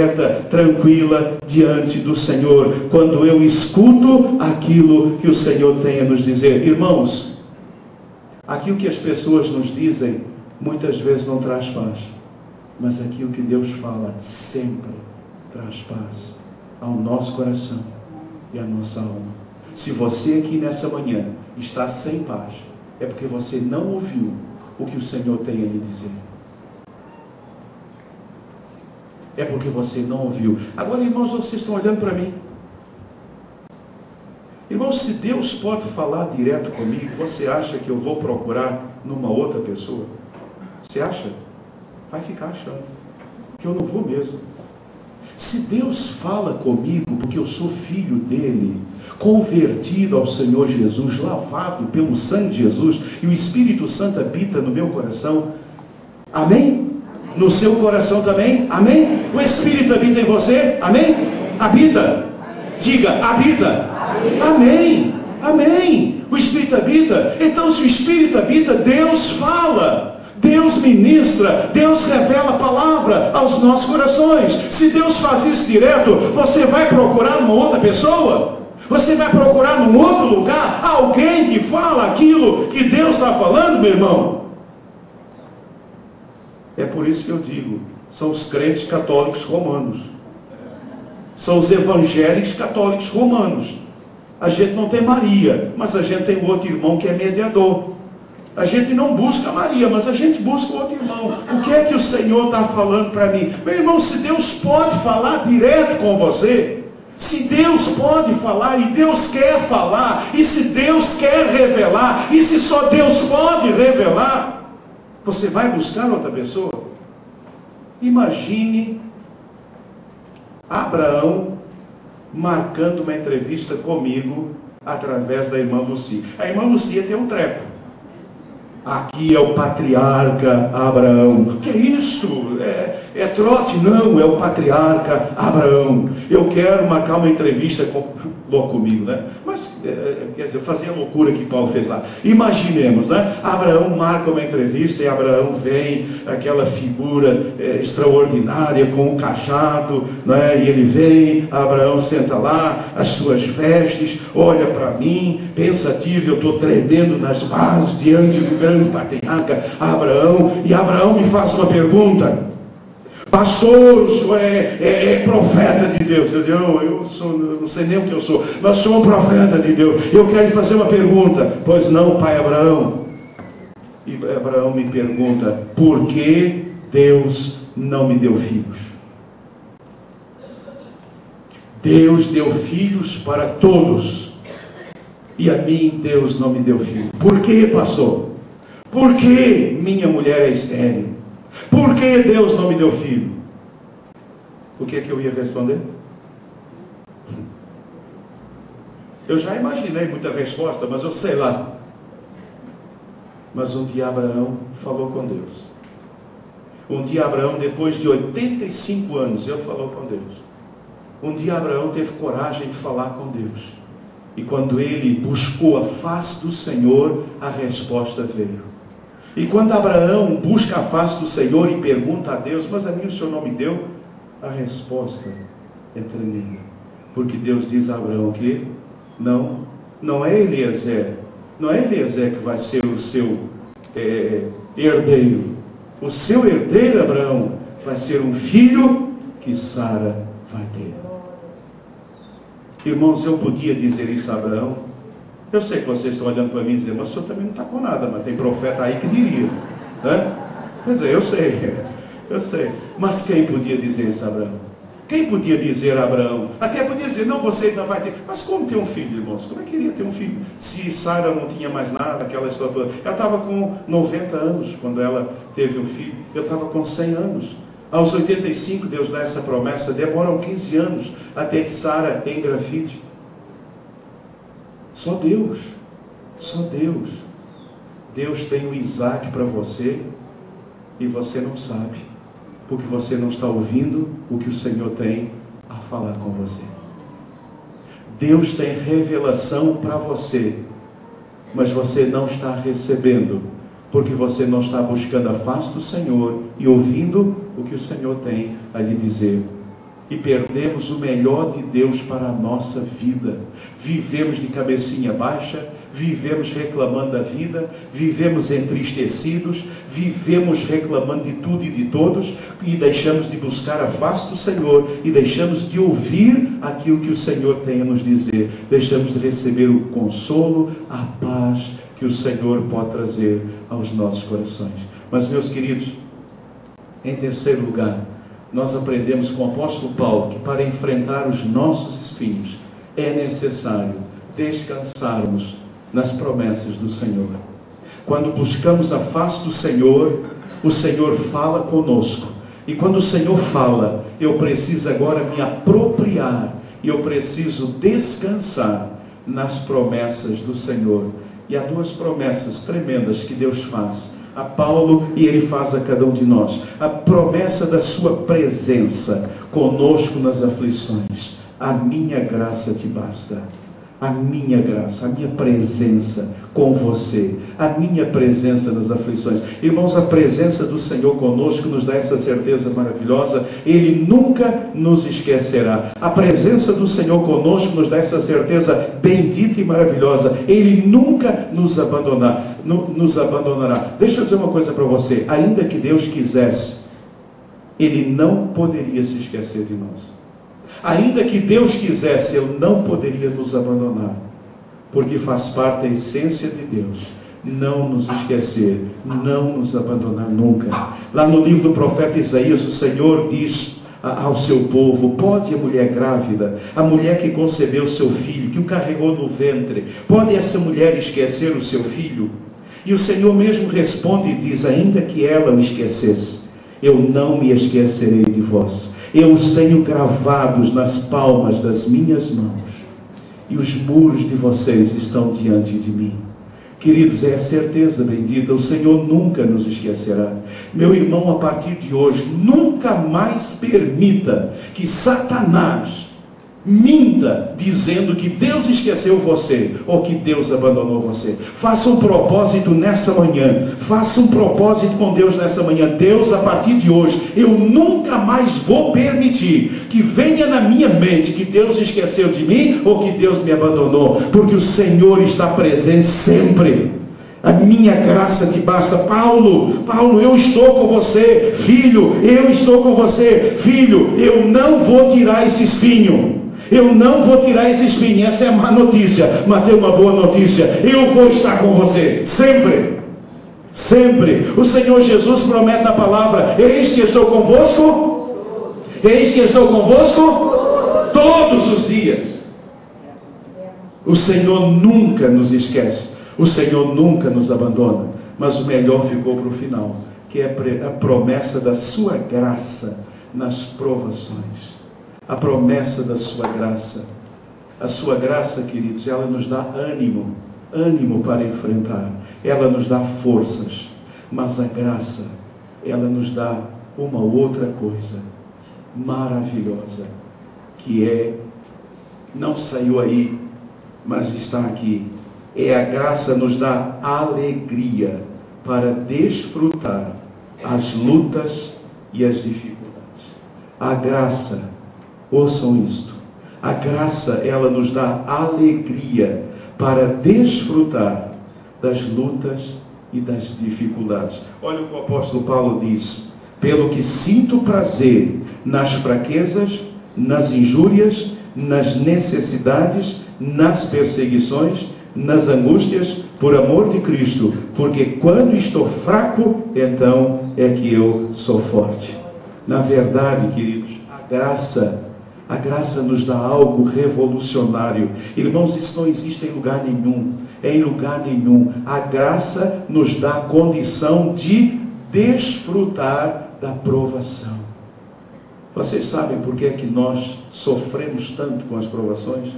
S1: tranquila diante do Senhor, quando eu escuto aquilo que o Senhor tem a nos dizer. Irmãos, aquilo que as pessoas nos dizem muitas vezes não traz paz, mas aquilo que Deus fala sempre traz paz ao nosso coração e à nossa alma. Se você aqui nessa manhã está sem paz, é porque você não ouviu o que o Senhor tem a lhe dizer. É porque você não ouviu. Agora, irmãos, vocês estão olhando para mim. Irmãos, se Deus pode falar direto comigo, você acha que eu vou procurar numa outra pessoa? Você acha? Vai ficar achando que eu não vou mesmo. Se Deus fala comigo, porque eu sou filho dele, convertido ao Senhor Jesus, lavado pelo sangue de Jesus, e o Espírito Santo habita no meu coração, amém? No seu coração também, amém? O Espírito habita em você, amém? Habita, diga, habita, amém, amém. O Espírito habita. Então, se o Espírito habita, Deus fala, Deus ministra, Deus revela a palavra aos nossos corações. Se Deus faz isso direto, você vai procurar uma outra pessoa? Você vai procurar num outro lugar alguém que fala aquilo que Deus está falando, meu irmão? É por isso que eu digo, são os crentes católicos romanos, são os evangélicos católicos romanos. A gente não tem Maria, mas a gente tem outro irmão que é mediador. A gente não busca Maria, mas a gente busca outro irmão. O que é que o Senhor está falando para mim? Meu irmão, se Deus pode falar direto com você, se Deus pode falar, e Deus quer falar, e se Deus quer revelar, e se só Deus pode revelar, você vai buscar outra pessoa? Imagine Abraão marcando uma entrevista comigo através da irmã Lucia. A irmã Lucia tem um treco. Aqui é o patriarca Abraão. Que é isso? É trote? Não, é o patriarca Abraão. Eu quero marcar uma entrevista comigo, né? Mas, quer dizer, fazer a loucura que Paulo fez lá. Imaginemos, né? Abraão marca uma entrevista e Abraão vem, aquela figura extraordinária com o cajado, né? E ele vem, Abraão senta lá, as suas vestes, olha para mim, pensativo, eu estou tremendo nas bases diante do grande patriarca Abraão, e Abraão me faz uma pergunta: pastor, o senhor é profeta de Deus? Eu digo, eu sou, não sei nem o que eu sou, mas sou um profeta de Deus. Eu quero lhe fazer uma pergunta. Pois não, pai Abraão. E Abraão me pergunta: por que Deus não me deu filhos? Deus deu filhos para todos, e a mim Deus não me deu filho. Por que, pastor? Por que minha mulher é estéril? Por que Deus não me deu filho? O que é que eu ia responder? Eu já imaginei muita resposta, mas eu sei lá. Mas um dia Abraão falou com Deus. Um dia Abraão, depois de 85 anos, ele falou com Deus. Um dia Abraão teve coragem de falar com Deus. E quando ele buscou a face do Senhor, a resposta veio. E quando Abraão busca a face do Senhor e pergunta a Deus: mas a mim o Senhor não me deu? A resposta é tremenda. Porque Deus diz a Abraão que não é Eliezer. Não é Eliezer que vai ser o seu herdeiro. O seu herdeiro, Abraão, vai ser um filho que Sara vai ter. Irmãos, eu podia dizer isso a Abraão. Eu sei que vocês estão olhando para mim e dizendo: mas o senhor também não está com nada, mas tem profeta aí que diria, né? Quer dizer, eu sei. Mas quem podia dizer isso a Abraão? Quem podia dizer a Abraão? Até podia dizer: não, você ainda vai ter. Mas como ter um filho, irmãos? Como é que iria ter um filho? Se Sara não tinha mais nada, aquela história toda. Ela estava com 90 anos quando ela teve um filho. Eu estava com 100 anos. Aos 85 Deus dá essa promessa. Demoram 15 anos até que Sara engravide. Só Deus. Deus tem o Isaac para você e você não sabe, porque você não está ouvindo o que o Senhor tem a falar com você. Deus tem revelação para você, mas você não está recebendo, porque você não está buscando a face do Senhor e ouvindo o que o Senhor tem a lhe dizer. E perdemos o melhor de Deus para a nossa vida. Vivemos de cabecinha baixa, vivemos reclamando da vida, vivemos entristecidos, vivemos reclamando de tudo e de todos, e deixamos de buscar a face do Senhor, e deixamos de ouvir aquilo que o Senhor tem a nos dizer, deixamos de receber o consolo, a paz que o Senhor pode trazer aos nossos corações. Mas, meus queridos, em terceiro lugar, nós aprendemos com o apóstolo Paulo que para enfrentar os nossos espinhos é necessário descansarmos nas promessas do Senhor. Quando buscamos a face do Senhor, o Senhor fala conosco. E quando o Senhor fala, eu preciso agora me apropriar, e eu preciso descansar nas promessas do Senhor. E há duas promessas tremendas que Deus faz a Paulo, e Ele faz a cada um de nós. A promessa da sua presença conosco nas aflições. A minha graça te basta. A minha graça, a minha presença com você, a minha presença nas aflições. Irmãos, a presença do Senhor conosco nos dá essa certeza maravilhosa: Ele nunca nos esquecerá. A presença do Senhor conosco nos dá essa certeza bendita e maravilhosa: Ele nunca nos abandonará. Deixa eu dizer uma coisa para você: ainda que Deus quisesse, Ele não poderia se esquecer de nós. Ainda que Deus quisesse, Ele não poderia nos abandonar, porque faz parte da essência de Deus não nos esquecer, não nos abandonar nunca. Lá no livro do profeta Isaías, o Senhor diz ao seu povo: pode a mulher grávida, a mulher que concebeu seu filho, que o carregou no ventre, pode essa mulher esquecer o seu filho? E o Senhor mesmo responde e diz: ainda que ela o esquecesse, eu não me esquecerei de vós. Eu os tenho gravados nas palmas das minhas mãos. e os muros de vocês estão diante de mim. Queridos, é a certeza bendita, o Senhor nunca nos esquecerá. Meu irmão, a partir de hoje, nunca mais permita que Satanás minta dizendo que Deus esqueceu você ou que Deus abandonou você. Faça um propósito nessa manhã, faça um propósito com Deus nessa manhã. Deus, a partir de hoje, eu nunca mais vou permitir que venha na minha mente que Deus esqueceu de mim ou que Deus me abandonou, porque o Senhor está presente sempre. A minha graça te basta. Paulo, eu estou com você. Filho, eu estou com você. Filho, eu não vou tirar esse espinho. Eu não vou tirar esse espinho. Essa é a má notícia, mas tem uma boa notícia. Eu vou estar com você, sempre. Sempre. O Senhor Jesus promete na palavra: eis que estou convosco. Eis que estou convosco todos os dias. O Senhor nunca nos esquece. O Senhor nunca nos abandona. Mas o melhor ficou para o final, que é a promessa da sua graça nas provações. A promessa da sua graça. A sua graça, queridos, ela nos dá ânimo para enfrentar. Ela nos dá forças. Mas a graça, ela nos dá uma outra coisa maravilhosa, que é, não saiu aí, mas está aqui. É a graça nos dá alegria para desfrutar as lutas e as dificuldades. A graça, ouçam isto, a graça, ela nos dá alegria para desfrutar das lutas e das dificuldades. Olha o que o apóstolo Paulo diz: pelo que sinto prazer nas fraquezas, nas injúrias, nas necessidades, nas perseguições, nas angústias, por amor de Cristo, porque quando estou fraco, então é que eu sou forte. Na verdade, queridos, a graça nos dá algo revolucionário. Irmãos, isso não existe em lugar nenhum. Em lugar nenhum. A graça nos dá a condição de desfrutar da provação. Vocês sabem por que é que nós sofremos tanto com as provações?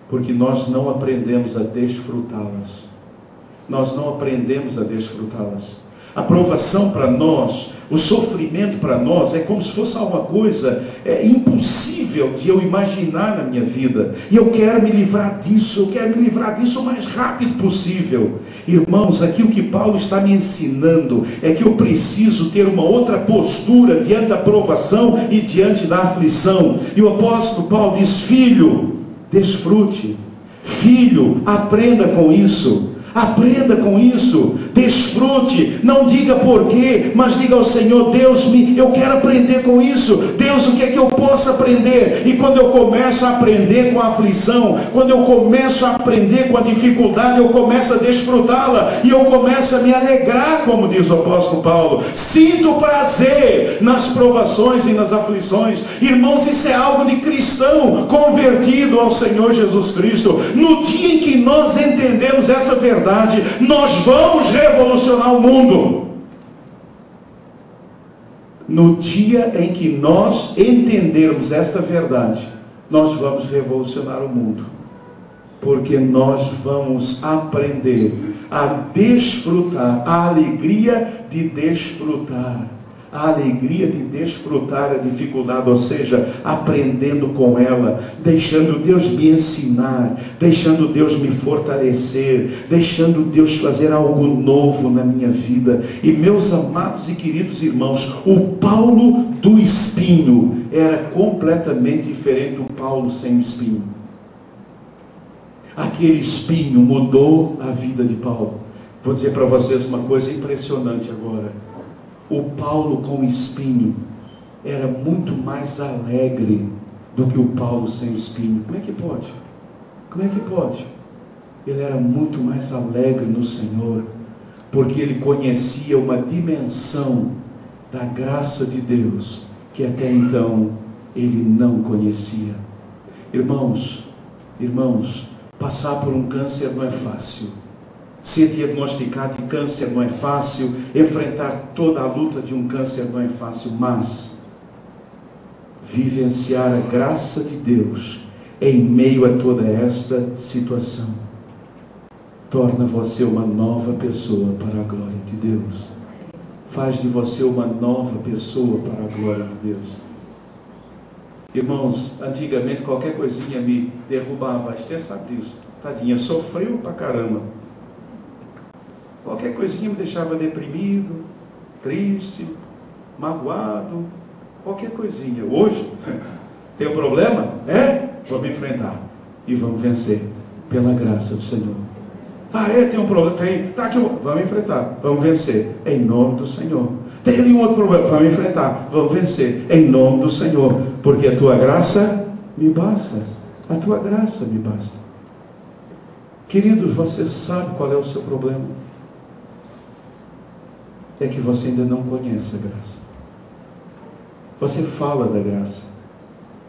S1: Porque nós não aprendemos a desfrutá-las. Nós não aprendemos a desfrutá-las. A provação para nós, o sofrimento para nós é como se fosse alguma coisa impossível de eu imaginar na minha vida. E eu quero me livrar disso, o mais rápido possível. Irmãos, aqui o que Paulo está me ensinando é que eu preciso ter uma outra postura diante da provação e diante da aflição. E o apóstolo Paulo diz: filho, desfrute. Filho, aprenda com isso. Aprenda com isso, desfrute, não diga porquê, mas diga ao Senhor: Deus, eu quero aprender com isso. Deus, o que é que eu posso aprender? E quando eu começo a aprender com a aflição, quando eu começo a aprender com a dificuldade, eu começo a desfrutá-la, e eu começo a me alegrar, como diz o apóstolo Paulo. Sinto prazer nas provações e nas aflições. Irmãos, isso é algo de cristão convertido ao Senhor Jesus Cristo. No dia em que nós entendemos essa verdade, nós vamos revolucionar o mundo. No dia em que nós entendermos esta verdade, nós vamos revolucionar o mundo, porque nós vamos aprender a desfrutar a alegria de desfrutar. A alegria de desfrutar a dificuldade, ou seja, aprendendo com ela, deixando Deus me ensinar, deixando Deus me fortalecer, deixando Deus fazer algo novo na minha vida. E meus amados e queridos irmãos, o Paulo do espinho era completamente diferente do Paulo sem espinho. Aquele espinho mudou a vida de Paulo. Vou dizer para vocês uma coisa impressionante agora. O Paulo com espinho era muito mais alegre do que o Paulo sem espinho. Como é que pode? Como é que pode? Ele era muito mais alegre no Senhor, porque ele conhecia uma dimensão da graça de Deus que até então ele não conhecia. Irmãos, passar por um câncer não é fácil. Ser diagnosticado de câncer não é fácil, enfrentar toda a luta de um câncer não é fácil, mas vivenciar a graça de Deus em meio a toda esta situação. Torna você uma nova pessoa para a glória de Deus. Faz de você uma nova pessoa para a glória de Deus. Irmãos, antigamente qualquer coisinha me derrubava. A Esther sabe disso. Tadinha, sofreu pra caramba. Qualquer coisinha me deixava deprimido, triste, magoado. Qualquer coisinha. Hoje, tem um problema? Vamos enfrentar. E vamos vencer. Pela graça do Senhor. Tem um problema? Tem. Tá aqui. Vamos enfrentar. Vamos vencer. Em nome do Senhor. Tem ali um outro problema? Vamos enfrentar. Vamos vencer. Em nome do Senhor. Porque a tua graça me basta. A tua graça me basta. Queridos, você sabe qual é o seu problema? É que você ainda não conhece a graça. Você fala da graça.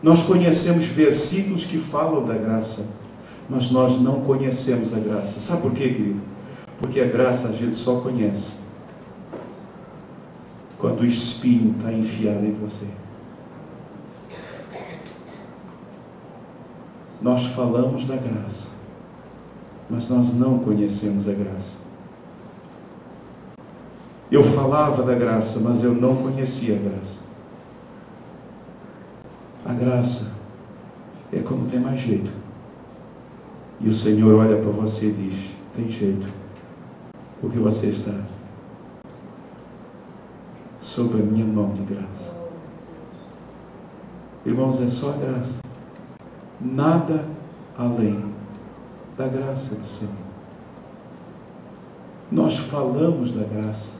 S1: Nós conhecemos versículos que falam da graça, mas nós não conhecemos a graça. Sabe por quê, querido? Porque a graça a gente só conhece quando o espinho está enfiado em você. Nós falamos da graça, mas nós não conhecemos a graça. Eu falava da graça, mas eu não conhecia a graça. A graça é quando tem mais jeito. E o Senhor olha para você e diz: tem jeito, porque você está sob a minha mão de graça. Irmãos, é só a graça. Nada além da graça do Senhor. Nós falamos da graça,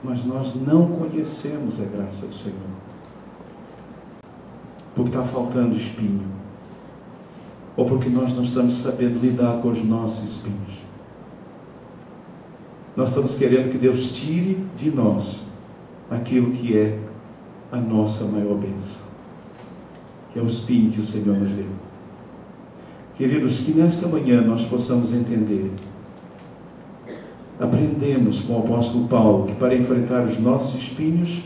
S1: mas nós não conhecemos a graça do Senhor. Porque está faltando espinho. Ou porque nós não estamos sabendo lidar com os nossos espinhos. Nós estamos querendo que Deus tire de nós aquilo que é a nossa maior bênção, que é o espinho que o Senhor nos deu. Queridos, que nesta manhã nós possamos entender. Aprendemos com o apóstolo Paulo que para enfrentar os nossos espinhos,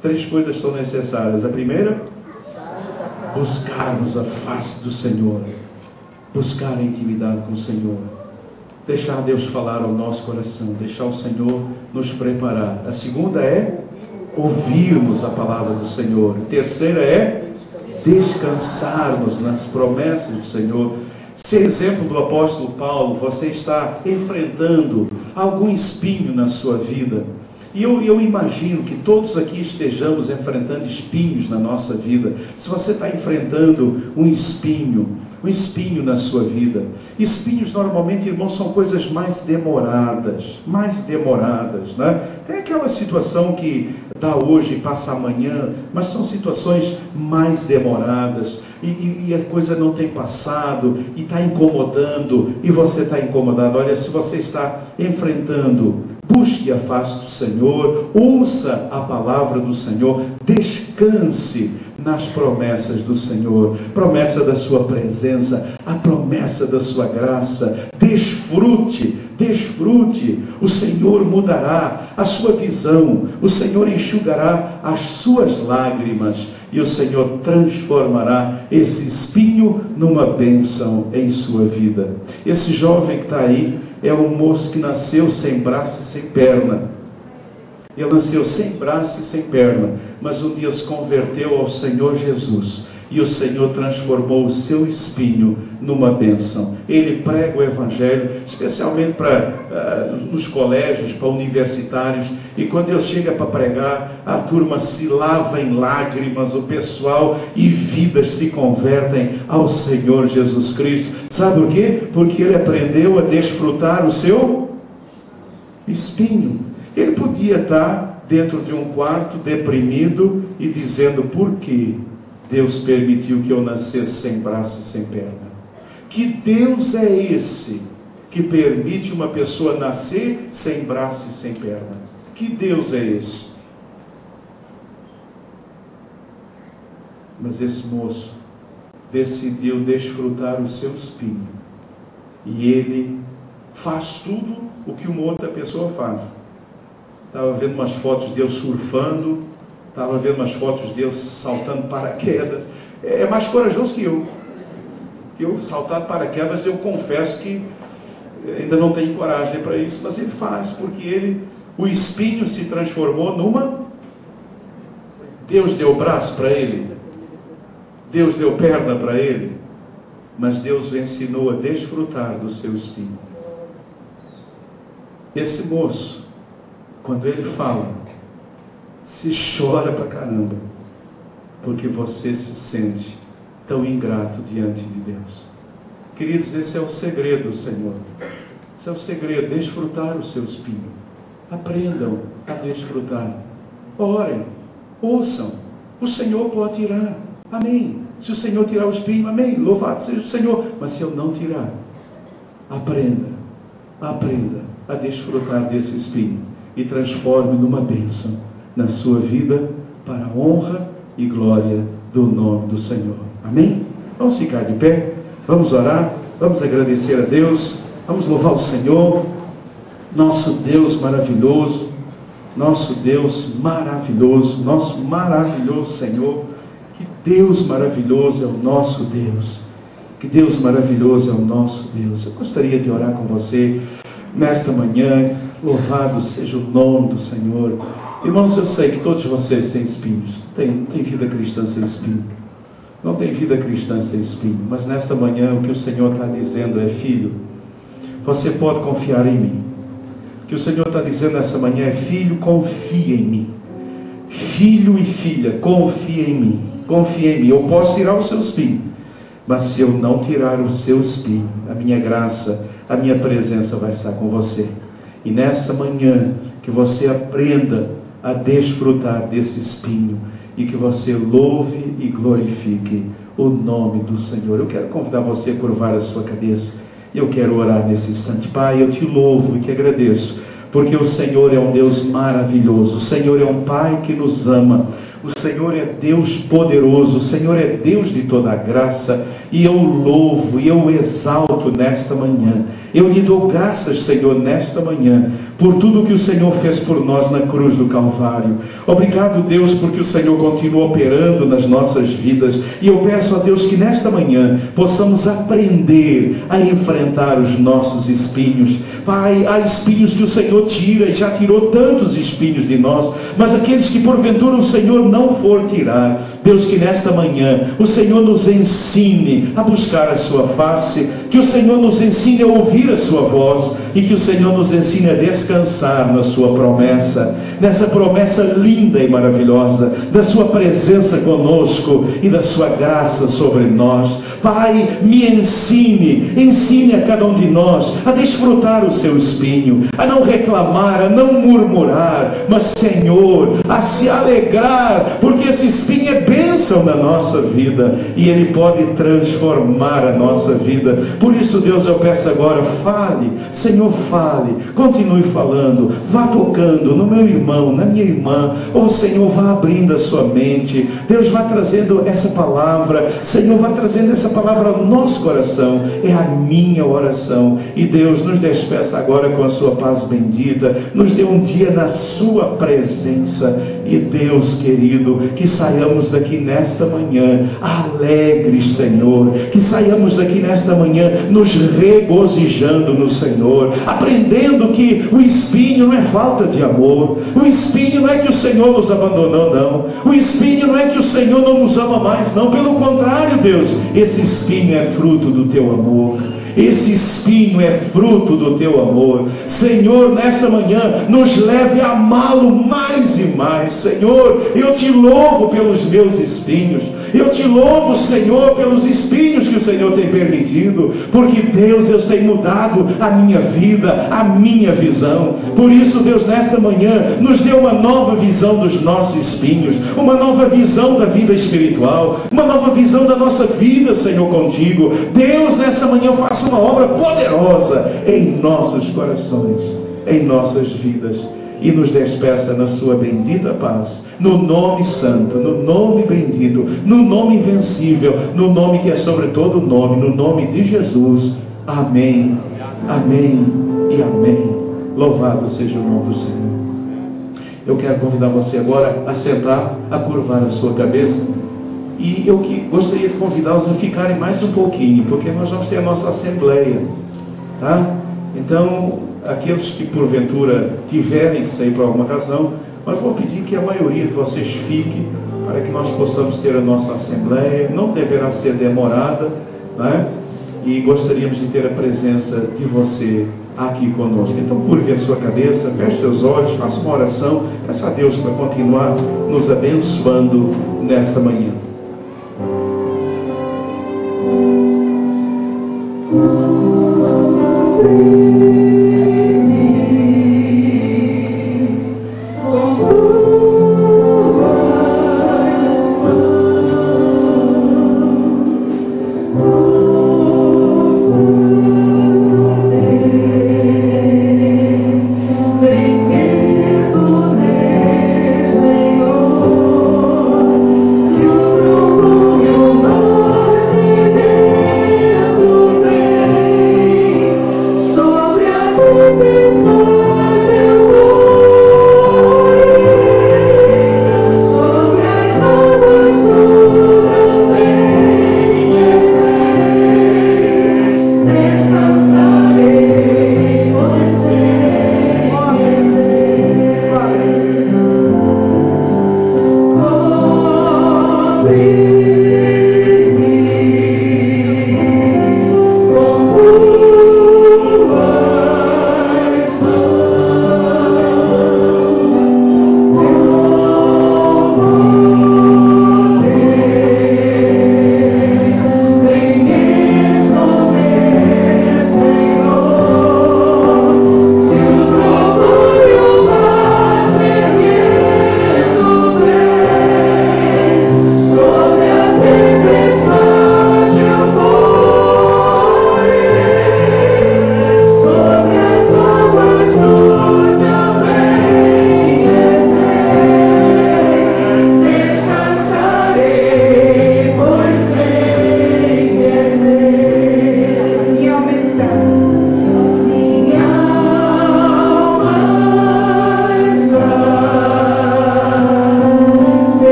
S1: 3 coisas são necessárias. A primeira, buscarmos a face do Senhor. Buscar a intimidade com o Senhor. Deixar Deus falar ao nosso coração. Deixar o Senhor nos preparar. A segunda é ouvirmos a palavra do Senhor. A terceira é descansarmos nas promessas do Senhor. Se exemplo do apóstolo Paulo, você está enfrentando algum espinho na sua vida. E eu imagino que todos aqui estejamos enfrentando espinhos na nossa vida. Se você está enfrentando um espinho na sua vida. Espinhos normalmente, irmãos, são coisas mais demoradas, né? Tem aquela situação que dá hoje e passa amanhã, mas são situações mais demoradas, e a coisa não tem passado, e está incomodando, e você está incomodado. Olha, se você está enfrentando, busque a face do Senhor, ouça a palavra do Senhor, descanse nas promessas do Senhor, promessa da sua presença, a promessa da sua graça. Desfrute, o Senhor mudará a sua visão, o Senhor enxugará as suas lágrimas, e o Senhor transformará esse espinho numa bênção em sua vida. Esse jovem que está aí é um moço que nasceu sem braço e sem perna. Ele nasceu sem braço e sem perna, mas um dia se converteu ao Senhor Jesus, e o Senhor transformou o seu espinho numa bênção. Ele prega o Evangelho, especialmente nos colégios, para universitários, e quando ele chega para pregar, a turma se lava em lágrimas, o pessoal, e vidas se convertem ao Senhor Jesus Cristo. Sabe por quê? Porque ele aprendeu a desfrutar o seu espinho. Ele podia estar dentro de um quarto, deprimido, e dizendo: por que Deus permitiu que eu nascesse sem braço e sem perna? Que Deus é esse que permite uma pessoa nascer sem braço e sem perna? Que Deus é esse? Mas esse moço decidiu desfrutar o seu espinho, e ele faz tudo o que uma outra pessoa faz. Estava vendo umas fotos de eu surfando, estava vendo umas fotos de eu saltando paraquedas. É mais corajoso que eu. Eu saltar de paraquedas, eu confesso que ainda não tenho coragem para isso, mas ele faz, porque o espinho se transformou numa... Deus deu braço para ele, Deus deu perna para ele, mas Deus o ensinou a desfrutar do seu espinho. Esse moço, quando ele fala, se chora pra caramba, porque você se sente tão ingrato diante de Deus. Queridos, esse é o segredo, Senhor. Esse é o segredo, desfrutar o seu espinho. Aprendam a desfrutar. Orem, ouçam. O Senhor pode tirar. Amém. Se o Senhor tirar o espinho, amém. Louvado seja o Senhor. Mas se eu não tirar, aprenda a desfrutar desse espinho e transforme numa bênção na sua vida, para a honra e glória do nome do Senhor. Amém? Vamos ficar de pé, vamos orar, vamos agradecer a Deus, vamos louvar o Senhor, nosso Deus maravilhoso, nosso Deus maravilhoso, nosso maravilhoso Senhor. Que Deus maravilhoso é o nosso Deus, que Deus maravilhoso é o nosso Deus. Eu gostaria de orar com você nesta manhã. Louvado seja o nome do Senhor. Irmãos, eu sei que todos vocês têm espinhos. Não tem vida cristã sem espinho. Não tem vida cristã sem espinho. Mas nesta manhã o que o Senhor está dizendo é: filho, você pode confiar em mim. O que o Senhor está dizendo nessa manhã é: filho, confia em mim. Filho e filha, confia em mim. Confia em mim. Eu posso tirar o seu espinho, mas se eu não tirar o seu espinho, a minha graça, a minha presença vai estar com você. E nessa manhã, que você aprenda a desfrutar desse espinho e que você louve e glorifique o nome do Senhor. Eu quero convidar você a curvar a sua cabeça. Eu quero orar nesse instante. Pai, eu te louvo e te agradeço, porque o Senhor é um Deus maravilhoso. O Senhor é um Pai que nos ama. O Senhor é Deus poderoso, o Senhor é Deus de toda a graça, e eu louvo e eu exalto nesta manhã. Eu lhe dou graças, Senhor, nesta manhã, por tudo que o Senhor fez por nós na cruz do Calvário. Obrigado, Deus, porque o Senhor continua operando nas nossas vidas, e eu peço a Deus que nesta manhã possamos aprender a enfrentar os nossos espinhos. Pai, há espinhos que o Senhor tira, e já tirou tantos espinhos de nós, mas aqueles que porventura o Senhor não for tirar, Deus, que nesta manhã o Senhor nos ensine a buscar a sua face, que o Senhor nos ensine a ouvir a sua voz, e que o Senhor nos ensine a descansar na sua promessa, nessa promessa linda e maravilhosa, da sua presença conosco e da sua graça sobre nós. Pai, me ensine a cada um de nós a desfrutar o seu espinho, a não reclamar, a não murmurar, mas, Senhor, a se alegrar, porque esse espinho é bênção na nossa vida, e ele pode transformar a nossa vida. Por isso, Deus, eu peço agora, fale, Senhor, fale, continue falando, vá tocando no meu irmão, na minha irmã. Oh, Senhor, vá abrindo a sua mente. Deus, vá trazendo essa palavra, Senhor, vá trazendo essa palavra ao nosso coração. É a minha oração. E Deus, nos despeça agora com a sua paz bendita, nos dê um dia na sua presença. E Deus querido, que saiamos daqui nesta manhã alegres, Senhor, que saiamos daqui nesta manhã nos regozijando no Senhor, aprendendo que o espinho não é falta de amor, o espinho não é que o Senhor nos abandonou, não, o espinho não é que o Senhor não nos ama mais, não, pelo contrário, Deus, esse espinho é fruto do teu amor. Esse espinho é fruto do teu amor. Senhor, nesta manhã, nos leve a amá-lo mais e mais. Senhor, eu te louvo pelos meus espinhos. Eu te louvo, Senhor, pelos espinhos que o Senhor tem permitido, porque, Deus, eu tenho mudado a minha vida, a minha visão. Por isso, Deus, nesta manhã, nos dê uma nova visão dos nossos espinhos, uma nova visão da vida espiritual, uma nova visão da nossa vida, Senhor, contigo. Deus, nessa manhã, faça uma obra poderosa em nossos corações, em nossas vidas, e nos despeça na sua bendita paz, no nome santo, no nome bendito, no nome invencível, no nome que é sobre todo nome, no nome de Jesus. Amém, amém e amém. Louvado seja o nome do Senhor. Eu quero convidar você agora a sentar, a curvar a sua cabeça. E eu gostaria de convidá-los a ficarem mais um pouquinho, porque nós vamos ter a nossa assembleia, tá? Então, aqueles que porventura tiverem que sair por alguma razão, mas vou pedir que a maioria de vocês fique, para que nós possamos ter a nossa assembleia. Não deverá ser demorada, né? E gostaríamos de ter a presença de você aqui conosco. Então, curve a sua cabeça, feche seus olhos, faça uma oração, peça a Deus para continuar nos abençoando nesta manhã.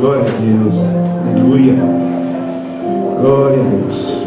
S1: Glória a Deus. Aleluia. Glória a Deus.